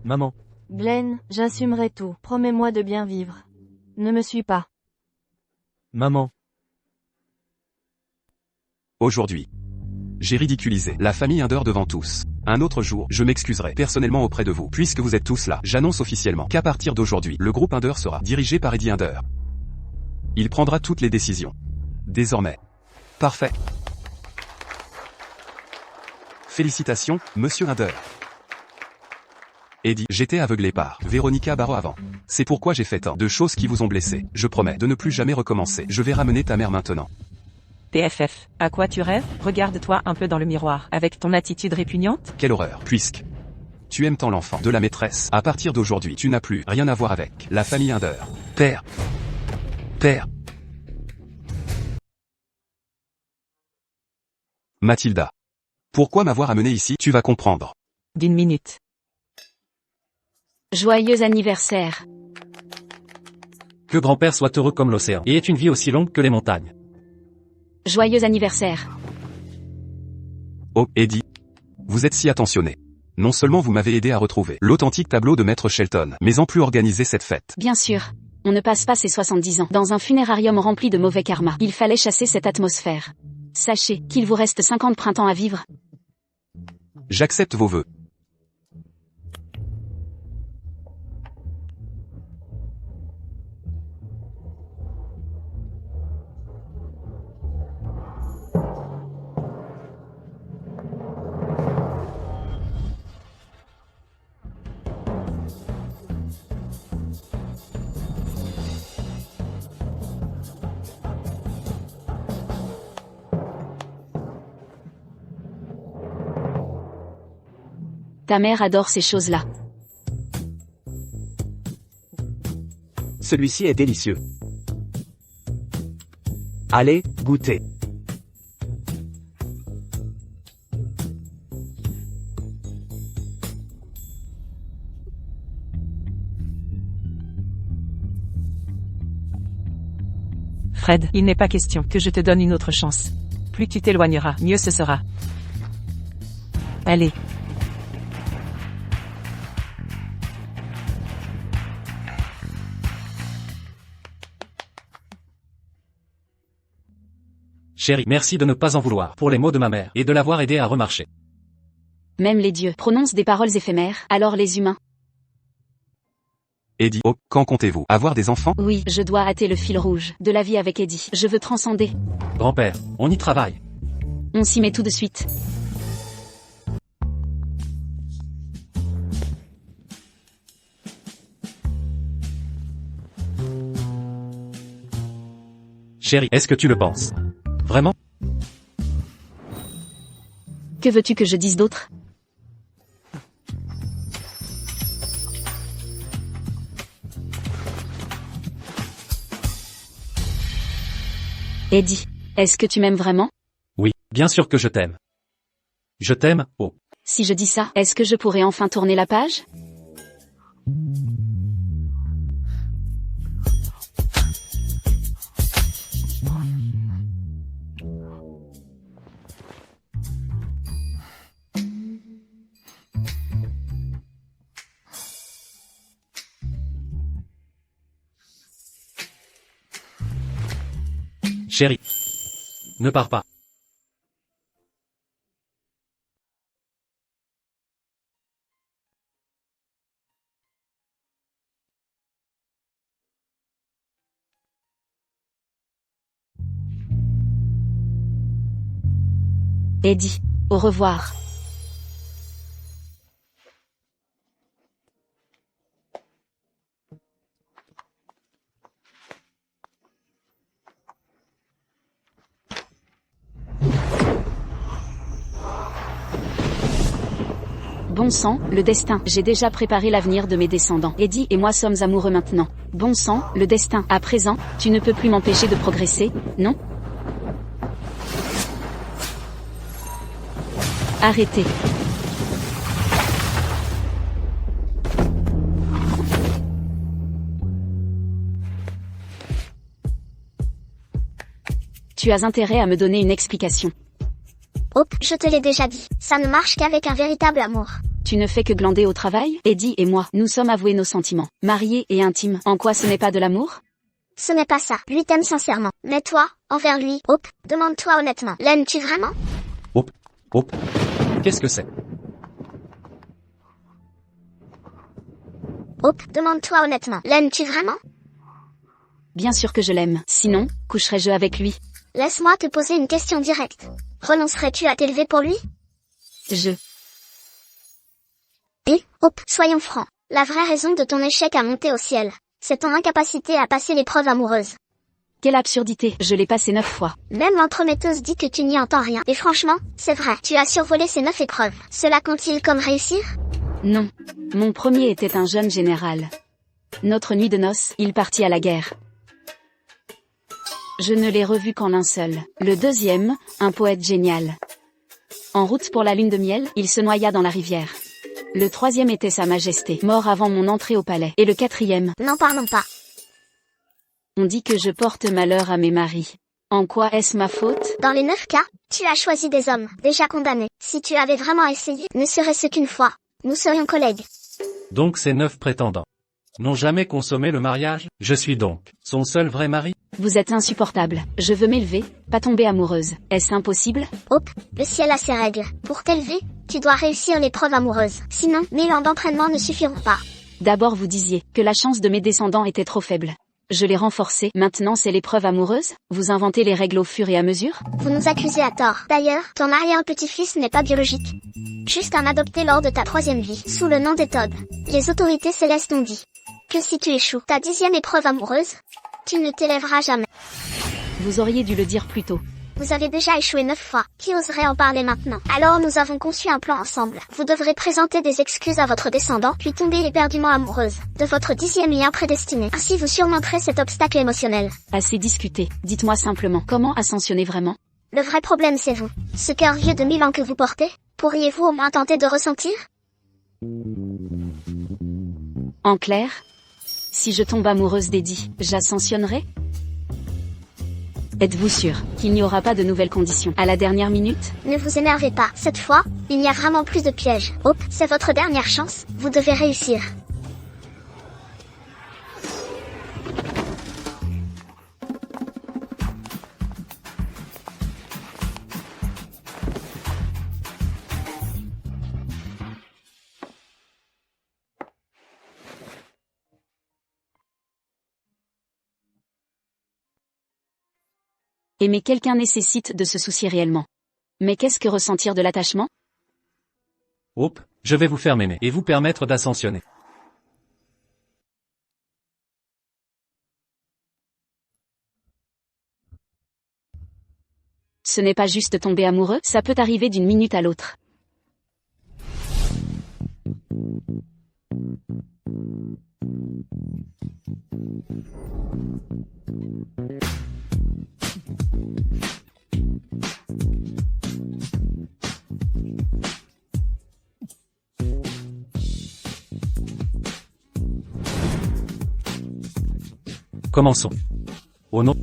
Maman. Glenn, j'assumerai tout. Promets-moi de bien vivre. Ne me suis pas. Maman. Aujourd'hui, j'ai ridiculisé la famille Under devant tous. Un autre jour, je m'excuserai personnellement auprès de vous. Puisque vous êtes tous là, j'annonce officiellement qu'à partir d'aujourd'hui, le groupe Under sera dirigé par Eddie Under. Il prendra toutes les décisions. Désormais. Parfait. Félicitations, Monsieur Under. Eddie, j'étais aveuglé par Véronica Barrow avant. C'est pourquoi j'ai fait tant de choses qui vous ont blessé. Je promets de ne plus jamais recommencer. Je vais ramener ta mère maintenant. TFF, à quoi tu rêves? Regarde-toi un peu dans le miroir, avec ton attitude répugnante. Quelle horreur, puisque tu aimes tant l'enfant de la maîtresse. À partir d'aujourd'hui, tu n'as plus rien à voir avec la famille Under. Père. Mathilda. Pourquoi m'avoir amené ici? Tu vas comprendre. D'une minute. Joyeux anniversaire. Que grand-père soit heureux comme l'océan, et ait une vie aussi longue que les montagnes. Joyeux anniversaire. Oh, Eddie. Vous êtes si attentionné. Non seulement vous m'avez aidé à retrouver l'authentique tableau de Maître Shelton, mais en plus organiser cette fête. Bien sûr. On ne passe pas ses 70 ans dans un funérarium rempli de mauvais karma. Il fallait chasser cette atmosphère. Sachez qu'il vous reste 50 printemps à vivre. J'accepte vos vœux. Ta mère adore ces choses-là. Celui-ci est délicieux. Allez, goûtez. Fred, il n'est pas question que je te donne une autre chance. Plus tu t'éloigneras, mieux ce sera. Allez. Chérie, merci de ne pas en vouloir pour les mots de ma mère et de l'avoir aidé à remarcher. Même les dieux prononcent des paroles éphémères, alors les humains. Eddie, oh, quand comptez-vous avoir des enfants? Oui, je dois hâter le fil rouge de la vie avec Eddie. Je veux transcender. Grand-père, on y travaille. On s'y met tout de suite. Chérie, est-ce que tu le penses? Vraiment? Que veux-tu que je dise d'autre? Eddie, est-ce que tu m'aimes vraiment? Oui, bien sûr que je t'aime. Je t'aime, oh. Si je dis ça, est-ce que je pourrais enfin tourner la page? Chérie. Ne pars pas. Eddie, au revoir. Bon sang, le destin. J'ai déjà préparé l'avenir de mes descendants. Eddie et moi sommes amoureux maintenant. Bon sang, le destin. À présent, tu ne peux plus m'empêcher de progresser, non? Arrêtez. Tu as intérêt à me donner une explication. Hop, je te l'ai déjà dit, ça ne marche qu'avec un véritable amour. Tu ne fais que glander au travail? Eddie et moi, nous sommes avoués nos sentiments. Mariés et intimes. En quoi ce n'est pas de l'amour? Ce n'est pas ça, lui t'aime sincèrement. Mais toi, envers lui, hop, demande-toi honnêtement, l'aimes-tu vraiment? Hop, hop. Qu'est-ce que c'est? Hop, demande-toi honnêtement, l'aimes-tu vraiment? Bien sûr que je l'aime. Sinon, coucherais-je avec lui? Laisse-moi te poser une question directe. Renoncerais-tu à t'élever pour lui? Et, hop, soyons francs. La vraie raison de ton échec à monter au ciel, c'est ton incapacité à passer l'épreuve amoureuse. Quelle absurdité, je l'ai passé 9 fois. Même l'entremetteuse dit que tu n'y entends rien. Et franchement, c'est vrai, tu as survolé ces 9 épreuves. Cela compte-t-il comme réussir? Non. Mon premier était un jeune général. Notre nuit de noces, il partit à la guerre. Je ne l'ai revu qu'en un seul. Le deuxième, un poète génial. En route pour la lune de miel, il se noya dans la rivière. Le troisième était Sa Majesté, mort avant mon entrée au palais. Et le quatrième... N'en parlons pas. On dit que je porte malheur à mes maris. En quoi est-ce ma faute? Dans les 9 cas, tu as choisi des hommes, déjà condamnés. Si tu avais vraiment essayé, ne serait-ce qu'une fois, nous serions collègues. Donc ces 9 prétendants n'ont jamais consommé le mariage? Je suis donc son seul vrai mari? Vous êtes insupportable. Je veux m'élever, pas tomber amoureuse. Est-ce impossible? Hop, le ciel a ses règles. Pour t'élever, tu dois réussir l'épreuve amoureuse. Sinon, 1000 ans d'entraînement ne suffiront pas. D'abord vous disiez que la chance de mes descendants était trop faible. Je l'ai renforcée. Maintenant c'est l'épreuve amoureuse? Vous inventez les règles au fur et à mesure? Vous nous accusez à tort. D'ailleurs, ton arrière-petit-fils n'est pas biologique. Juste un adopté lors de ta 3e vie, sous le nom d'Étode. Les autorités célestes ont dit que si tu échoues ta 10e épreuve amoureuse, tu ne t'élèveras jamais. Vous auriez dû le dire plus tôt. Vous avez déjà échoué 9 fois. Qui oserait en parler maintenant? Alors nous avons conçu un plan ensemble. Vous devrez présenter des excuses à votre descendant, puis tomber éperdument amoureuse de votre 10e lien prédestiné. Ainsi vous surmonterez cet obstacle émotionnel. Assez discuté. Dites-moi simplement, comment ascensionner vraiment? Le vrai problème c'est vous. Ce cœur vieux de 1000 ans que vous portez, pourriez-vous au moins tenter de ressentir? En clair, si je tombe amoureuse d'Eddie, j'ascensionnerai? Êtes-vous sûr qu'il n'y aura pas de nouvelles conditions à la dernière minute? Ne vous énervez pas, cette fois, il n'y a vraiment plus de pièges. Hop, c'est votre dernière chance, vous devez réussir. Aimer quelqu'un nécessite de se soucier réellement. Mais qu'est-ce que ressentir de l'attachement? Hop, je vais vous faire m'aimer et vous permettre d'ascensionner. Ce n'est pas juste tomber amoureux, ça peut arriver d'une minute à l'autre. Commençons. Oh non,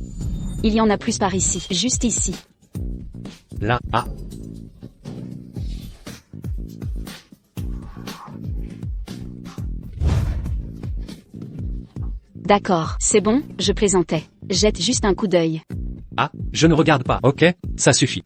Il y en a plus par ici, juste ici. là, ah. D'accord, c'est bon, je plaisantais. Jette juste un coup d'œil. Ah, je ne regarde pas, ok, ça suffit.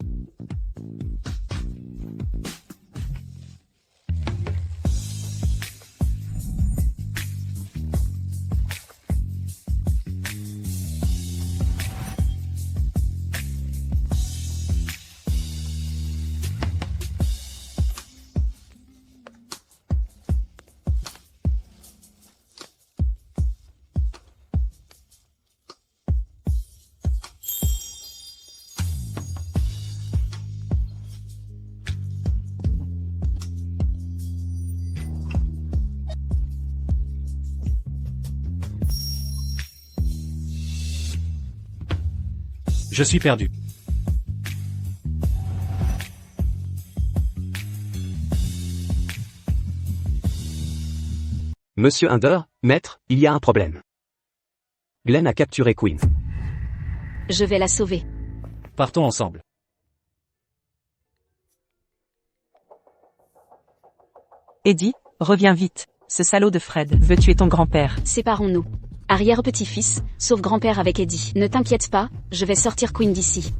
Je suis perdu. Monsieur Hinder, maître, il y a un problème. Glenn a capturé Queen. Je vais la sauver. Partons ensemble. Eddie, reviens vite. Ce salaud de Fred veut tuer ton grand-père. Séparons-nous. Arrière-petit-fils, sauve grand-père avec Eddie. Ne t'inquiète pas, je vais sortir Queen d'ici.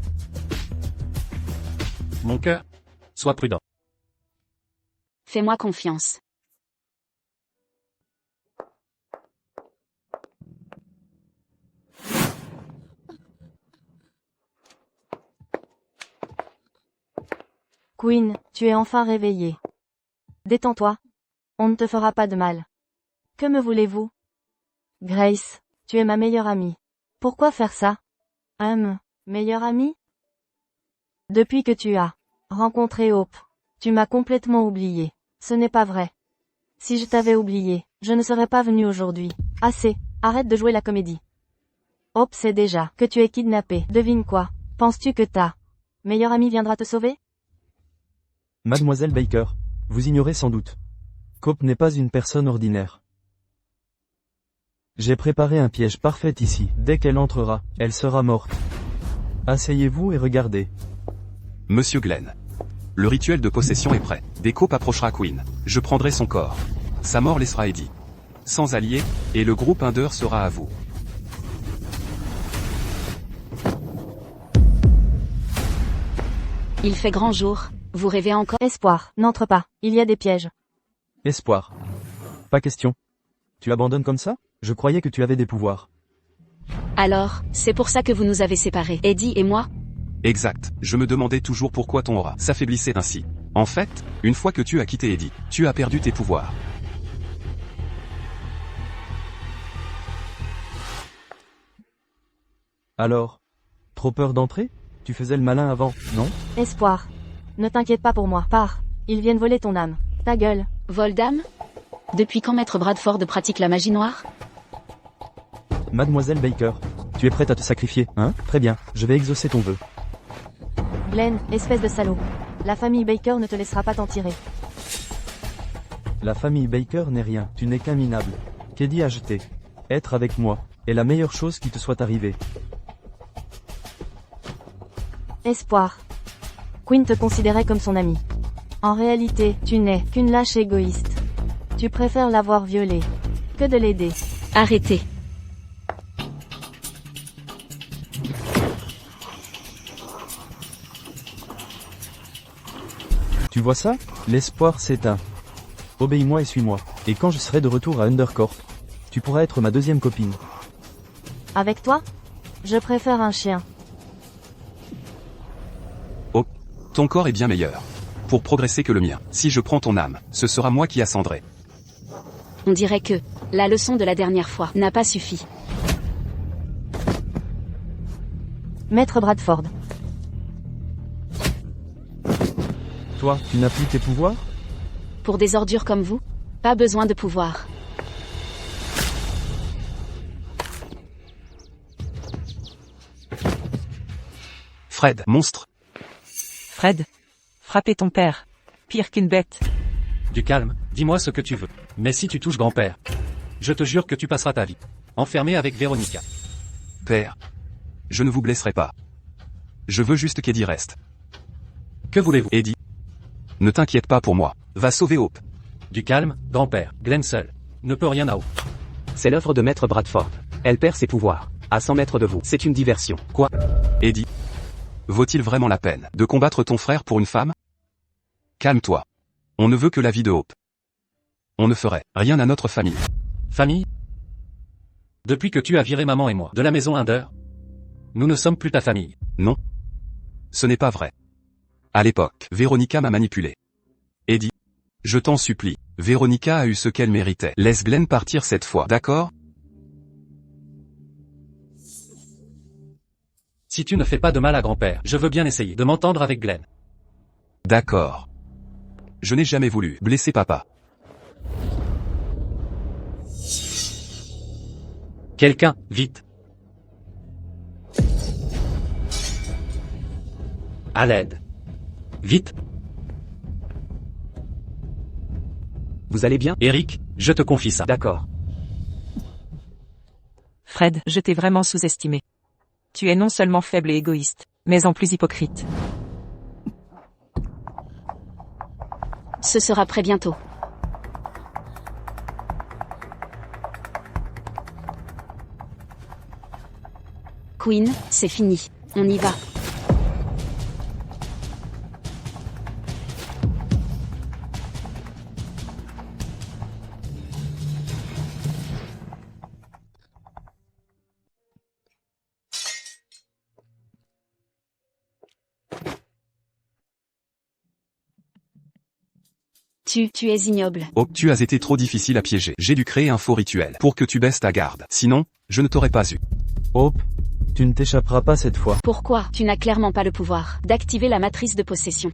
Mon cœur, sois prudent. Fais-moi confiance. Queen, tu es enfin réveillée. Détends-toi. On ne te fera pas de mal. Que me voulez-vous? Grace, tu es ma meilleure amie. Pourquoi faire ça? Meilleure amie? Depuis que tu as rencontré Hope, tu m'as complètement oublié. Ce n'est pas vrai. Si je t'avais oublié, je ne serais pas venue aujourd'hui. Assez, arrête de jouer la comédie. Hope sait déjà que tu es kidnappée. Devine quoi? Penses-tu que ta meilleure amie viendra te sauver? Mademoiselle Baker, vous ignorez sans doute. Hope n'est pas une personne ordinaire. J'ai préparé un piège parfait ici. Dès qu'elle entrera, elle sera morte. Asseyez-vous et regardez. Monsieur Glenn. Le rituel de possession est prêt. Dès qu'Hope approchera Queen, je prendrai son corps. Sa mort laissera Eddie sans allié, et le groupe Hinder sera à vous. Il fait grand jour. Vous rêvez encore? Espoir, n'entre pas. Il y a des pièges. Espoir. Pas question. Tu abandonnes comme ça? Je croyais que tu avais des pouvoirs. Alors, c'est pour ça que vous nous avez séparés, Eddie et moi? Exact. Je me demandais toujours pourquoi ton aura s'affaiblissait ainsi. En fait, une fois que tu as quitté Eddie, tu as perdu tes pouvoirs. Alors? Trop peur d'entrer? Tu faisais le malin avant, non? Espoir. Ne t'inquiète pas pour moi. Pars. Ils viennent voler ton âme. Ta gueule. Vol d'âme? Depuis quand Maître Bradford pratique la magie noire? Mademoiselle Baker, tu es prête à te sacrifier, hein? Très bien, je vais exaucer ton vœu. Glenn, espèce de salaud. La famille Baker ne te laissera pas t'en tirer. La famille Baker n'est rien, tu n'es qu'un minable. Qu'Eddie a jeté. Être avec moi est la meilleure chose qui te soit arrivée. Espoir. Queen te considérait comme son ami. En réalité, tu n'es qu'une lâche égoïste. Tu préfères l'avoir violée que de l'aider. Arrêtez. Tu vois ça? L'espoir s'éteint. Obéis-moi et suis-moi. Et quand je serai de retour à Undercorp, tu pourras être ma deuxième copine. Avec toi? Je préfère un chien. Oh, ton corps est bien meilleur pour progresser que le mien. Si je prends ton âme, ce sera moi qui ascendrai. On dirait que la leçon de la dernière fois n'a pas suffi. Maître Bradford. Toi, tu n'as plus tes pouvoirs? Pour des ordures comme vous, pas besoin de pouvoir. Fred, monstre. Fred. Frapper ton père. Pire qu'une bête. Du calme, dis-moi ce que tu veux. Mais si tu touches grand-père, je te jure que tu passeras ta vie enfermé avec Véronica. Père. Je ne vous blesserai pas. Je veux juste qu'Eddie reste. Que voulez-vous? Eddie. Ne t'inquiète pas pour moi. Va sauver Hope. Du calme, grand-père. Glenn seul ne peut rien à Hope. C'est l'œuvre de Maître Bradford. Elle perd ses pouvoirs. À 100 mètres de vous. C'est une diversion. Quoi? Eddie. Vaut-il vraiment la peine de combattre ton frère pour une femme? Calme-toi. On ne veut que la vie de Hope. On ne ferait rien à notre famille. Famille? Depuis que tu as viré maman et moi de la maison Hinder, nous ne sommes plus ta famille. Non. Ce n'est pas vrai. À l'époque, Véronica m'a manipulé. Eddie. Je t'en supplie. Véronica a eu ce qu'elle méritait. Laisse Glenn partir cette fois, d'accord? Si tu ne fais pas de mal à grand-père, je veux bien essayer de m'entendre avec Glenn. D'accord. Je n'ai jamais voulu blesser papa. Quelqu'un, vite. À l'aide. Vite. Vous allez bien? Eric, je te confie ça. D'accord. Fred, je t'ai vraiment sous-estimé. Tu es non seulement faible et égoïste, mais en plus hypocrite. Ce sera prêt bientôt. Queen, c'est fini. On y va. Tu es ignoble. Hope, tu as été trop difficile à piéger. J'ai dû créer un faux rituel pour que tu baisses ta garde. Sinon, je ne t'aurais pas eu. Hope, tu ne t'échapperas pas cette fois. Pourquoi? Tu n'as clairement pas le pouvoir d'activer la matrice de possession.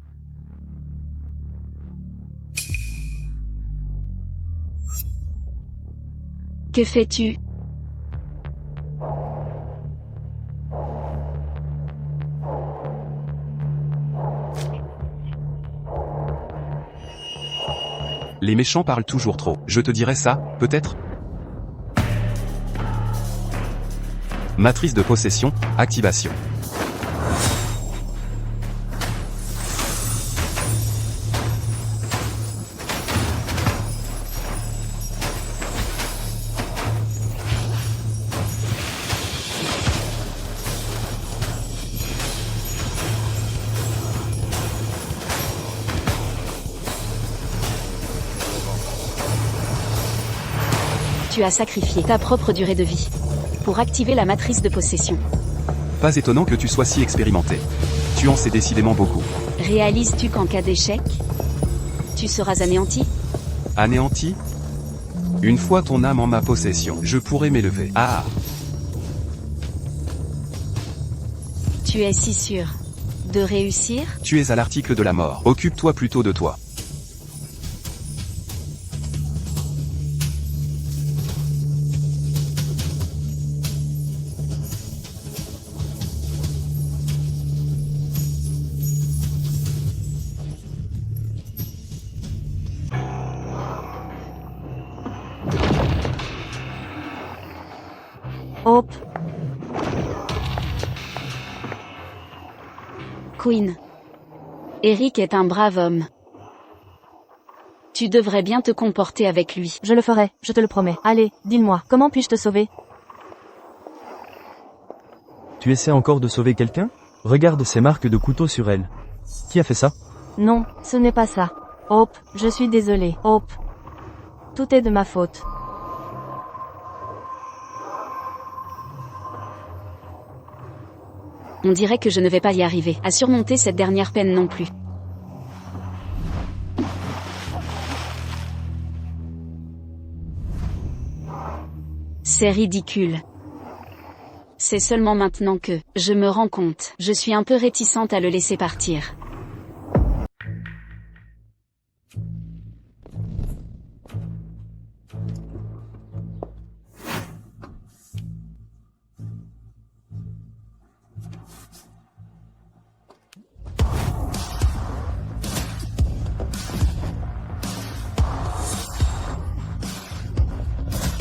Que fais-tu? Les méchants parlent toujours trop. Je te dirais ça, peut-être? Matrice de possession, activation. Tu as sacrifié ta propre durée de vie pour activer la matrice de possession. Pas étonnant que tu sois si expérimenté. Tu en sais décidément beaucoup. Réalises-tu qu'en cas d'échec, tu seras anéanti? Anéanti? Une fois ton âme en ma possession, je pourrai m'élever. Ah! Tu es si sûr de réussir? Tu es à l'article de la mort. Occupe-toi plutôt de toi. Hope, Queen. Eric est un brave homme. Tu devrais bien te comporter avec lui. je le ferai, je te le promets. Allez, dis-moi, comment puis-je te sauver? Tu essaies encore de sauver quelqu'un? Regarde ces marques de couteau sur elle. Qui a fait ça? Non, ce n'est pas ça. Hope, je suis désolée. Hope. Tout est de ma faute. On dirait que je ne vais pas y arriver à surmonter cette dernière peine non plus. C'est ridicule. C'est seulement maintenant que je me rends compte. Je suis un peu réticente à le laisser partir.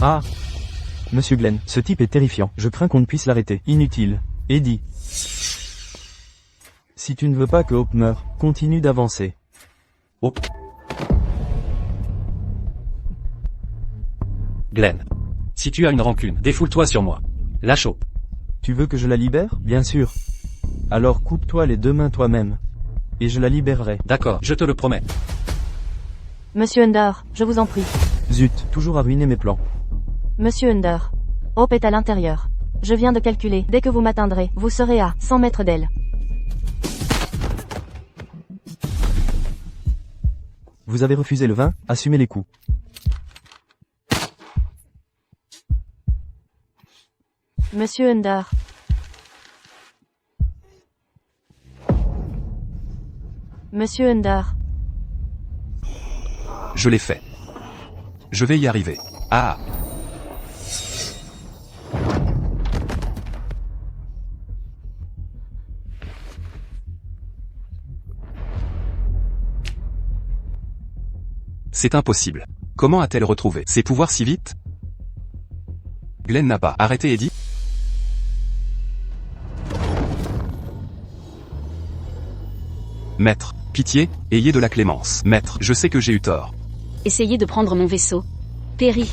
Ah! Monsieur Glenn, ce type est terrifiant. Je crains qu'on ne puisse l'arrêter. Inutile. Eddie. Si tu ne veux pas que Hope meure, continue d'avancer. Hope. Glenn. Si tu as une rancune, défoule-toi sur moi. Lâche Hope. Tu veux que je la libère? Bien sûr. Alors coupe-toi les 2 mains toi-même. Et je la libérerai. D'accord, je te le promets. Monsieur Under, je vous en prie. Zut, toujours à ruiner mes plans. Monsieur Under. Hope est à l'intérieur. Je viens de calculer, dès que vous m'atteindrez, vous serez à 100 mètres d'elle. Vous avez refusé le vin, assumez les coups. Monsieur Under. Monsieur Under. Je l'ai fait. Je vais y arriver. Ah. C'est impossible. Comment a-t-elle retrouvé ses pouvoirs si vite? Glenn n'a pas arrêté Eddie? Maître, pitié, ayez de la clémence. Maître, je sais que j'ai eu tort. Essayez de prendre mon vaisseau. Perry.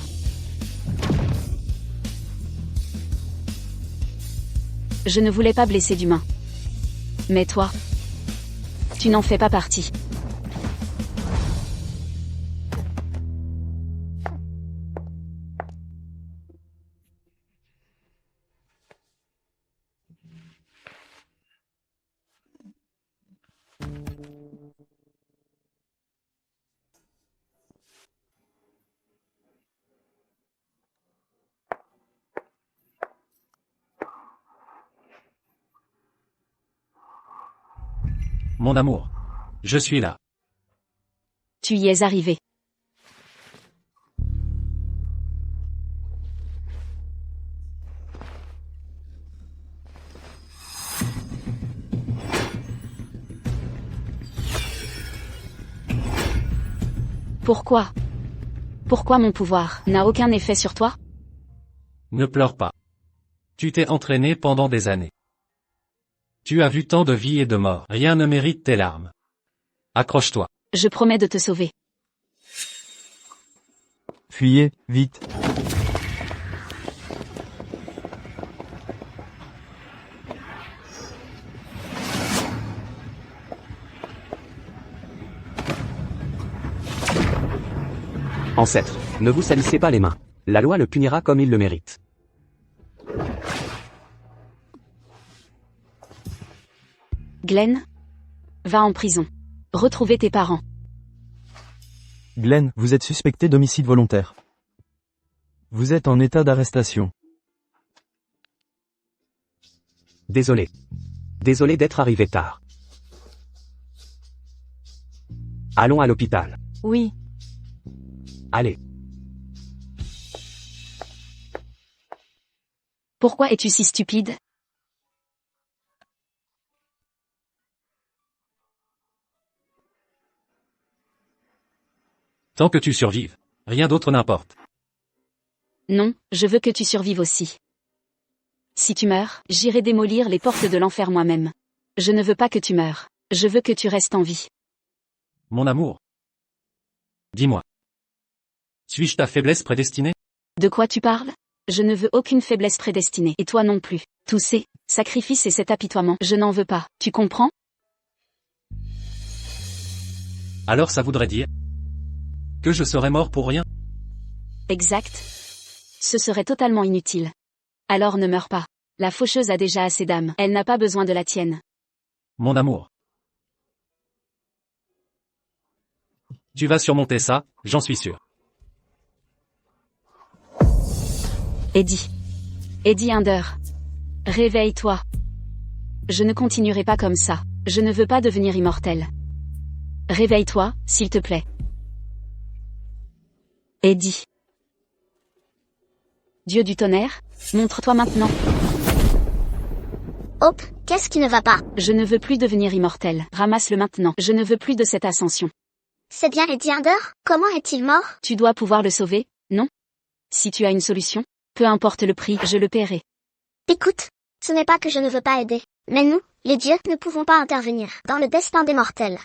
Je ne voulais pas blesser d'humain. Mais toi, tu n'en fais pas partie. Mon amour. Je suis là. Tu y es arrivé. Pourquoi? Pourquoi mon pouvoir n'a aucun effet sur toi? Ne pleure pas. Tu t'es entraîné pendant des années. Tu as vu tant de vie et de mort. Rien ne mérite tes larmes. Accroche-toi. Je promets de te sauver. Fuyez, vite. Ancêtre, ne vous salissez pas les mains. La loi le punira comme il le mérite. Glenn? Va en prison. Retrouver tes parents. Glenn, vous êtes suspecté d'homicide volontaire. Vous êtes en état d'arrestation. Désolé. Désolé d'être arrivé tard. Allons à l'hôpital. Oui. Allez. Pourquoi es-tu si stupide? Tant que tu survives, rien d'autre n'importe. Non, je veux que tu survives aussi. Si tu meurs, j'irai démolir les portes de l'enfer moi-même. Je ne veux pas que tu meures. Je veux que tu restes en vie. Mon amour. Dis-moi. Suis-je ta faiblesse prédestinée? De quoi tu parles? Je ne veux aucune faiblesse prédestinée. Et toi non plus. Tous ces sacrifices et cet apitoiement, je n'en veux pas. Tu comprends? Alors ça voudrait dire que je serais mort pour rien? Exact. Ce serait totalement inutile. Alors ne meurs pas. La faucheuse a déjà assez d'âme. Elle n'a pas besoin de la tienne. Mon amour. Tu vas surmonter ça, j'en suis sûr. Eddie. Eddie Under. Réveille-toi. Je ne continuerai pas comme ça. Je ne veux pas devenir immortel. Réveille-toi, s'il te plaît. Eddie. Dieu du tonnerre, montre-toi maintenant. Hope, qu'est-ce qui ne va pas? Je ne veux plus devenir immortel. Ramasse-le maintenant. Je ne veux plus de cette ascension. C'est bien Eddie Under? Comment est-il mort? Tu dois pouvoir le sauver, non? Si tu as une solution. Peu importe le prix, je le paierai. Écoute, ce n'est pas que je ne veux pas aider, mais nous, les dieux, ne pouvons pas intervenir dans le destin des mortels.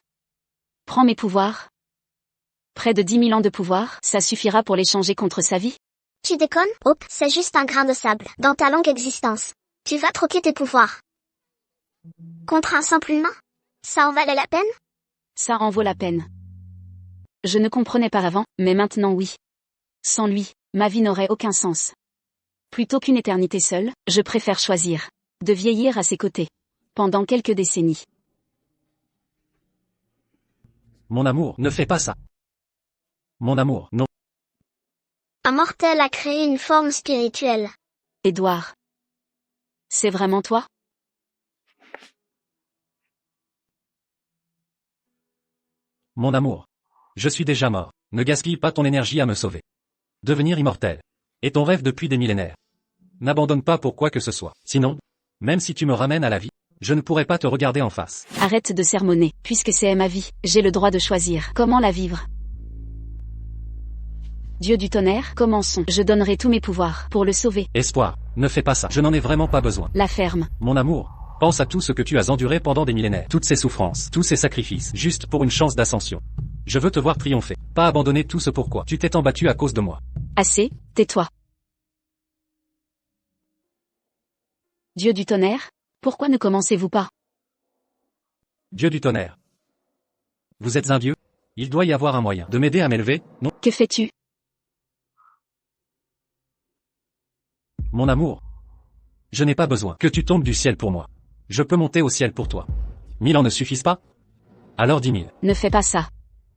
Prends mes pouvoirs. Près de 10 000 ans de pouvoir, ça suffira pour l'échanger contre sa vie? Tu déconnes, Hope, c'est juste un grain de sable dans ta longue existence. Tu vas troquer tes pouvoirs contre un simple humain? Ça en valait la peine? Ça en vaut la peine. Je ne comprenais pas avant, mais maintenant oui. Sans lui, ma vie n'aurait aucun sens. Plutôt qu'une éternité seule, je préfère choisir de vieillir à ses côtés. Pendant quelques décennies. Mon amour, ne fais pas ça. Mon amour, non. Un mortel a créé une forme spirituelle. Édouard. C'est vraiment toi? Mon amour. Je suis déjà mort. Ne gaspille pas ton énergie à me sauver. Devenir immortel est ton rêve depuis des millénaires. N'abandonne pas pour quoi que ce soit. Sinon, même si tu me ramènes à la vie, je ne pourrai pas te regarder en face. Arrête de sermonner, puisque c'est ma vie, j'ai le droit de choisir comment la vivre. Dieu du tonnerre, commençons. Je donnerai tous mes pouvoirs pour le sauver. Espoir, ne fais pas ça. Je n'en ai vraiment pas besoin. La ferme. Mon amour, pense à tout ce que tu as enduré pendant des millénaires. Toutes ces souffrances, tous ces sacrifices, juste pour une chance d'ascension. Je veux te voir triompher. Pas abandonner tout ce pourquoi tu t'es tant battu à cause de moi. Assez, tais-toi. Dieu du tonnerre, pourquoi ne commencez-vous pas? Dieu du tonnerre. Vous êtes un dieu? Il doit y avoir un moyen de m'aider à m'élever, non? Que fais-tu? Mon amour. Je n'ai pas besoin que tu tombes du ciel pour moi. Je peux monter au ciel pour toi. 1000 ans ne suffisent pas? Alors 10 000. Ne fais pas ça.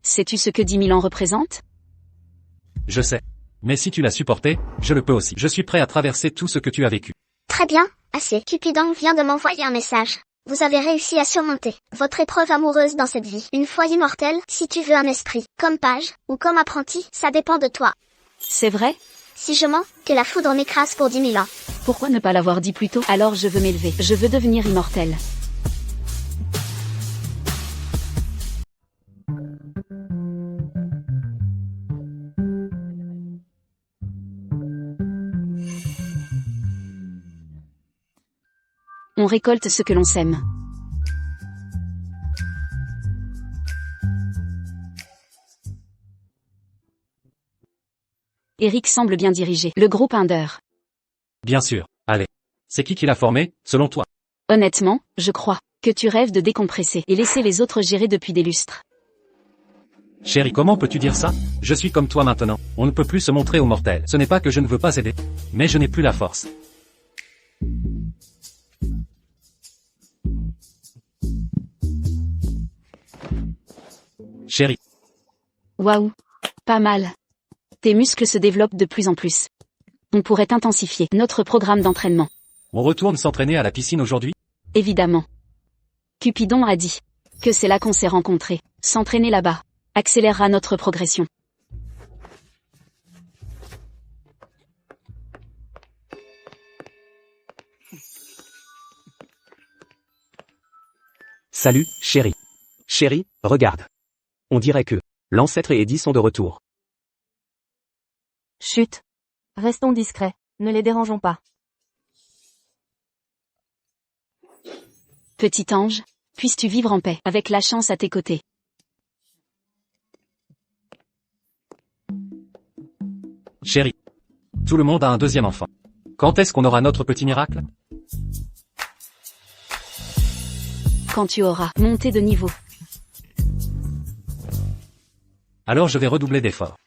Sais-tu ce que 10 000 ans représentent? Je sais. Mais si tu l'as supporté, je le peux aussi. Je suis prêt à traverser tout ce que tu as vécu. Très bien, assez. Cupidon vient de m'envoyer un message. Vous avez réussi à surmonter votre épreuve amoureuse dans cette vie. Une fois immortel, si tu veux un esprit, comme page, ou comme apprenti, ça dépend de toi. C'est vrai? Si je mens, que la foudre m'écrase pour 10 000 ans. Pourquoi ne pas l'avoir dit plus tôt? Alors je veux m'élever. Je veux devenir immortel. On récolte ce que l'on sème. Eric semble bien diriger le groupe Inder. Bien sûr. Allez. C'est qui l'a formé, selon toi? Honnêtement, je crois que tu rêves de décompresser et laisser les autres gérer depuis des lustres. Chérie, comment peux-tu dire ça? Je suis comme toi maintenant. On ne peut plus se montrer aux mortels. Ce n'est pas que je ne veux pas aider. Mais je n'ai plus la force. Chérie. Waouh. Pas mal. Tes muscles se développent de plus en plus. On pourrait intensifier notre programme d'entraînement. On retourne s'entraîner à la piscine aujourd'hui? Évidemment. Cupidon a dit que c'est là qu'on s'est rencontrés. S'entraîner là-bas accélérera notre progression. Salut, chérie. Chérie, regarde. On dirait que l'ancêtre et Eddie sont de retour. Chut. Restons discrets. Ne les dérangeons pas. Petit ange, puisses-tu vivre en paix avec la chance à tes côtés. Chérie. Tout le monde a un deuxième enfant. Quand est-ce qu'on aura notre petit miracle? Quand tu auras monté de niveau. Alors je vais redoubler d'efforts.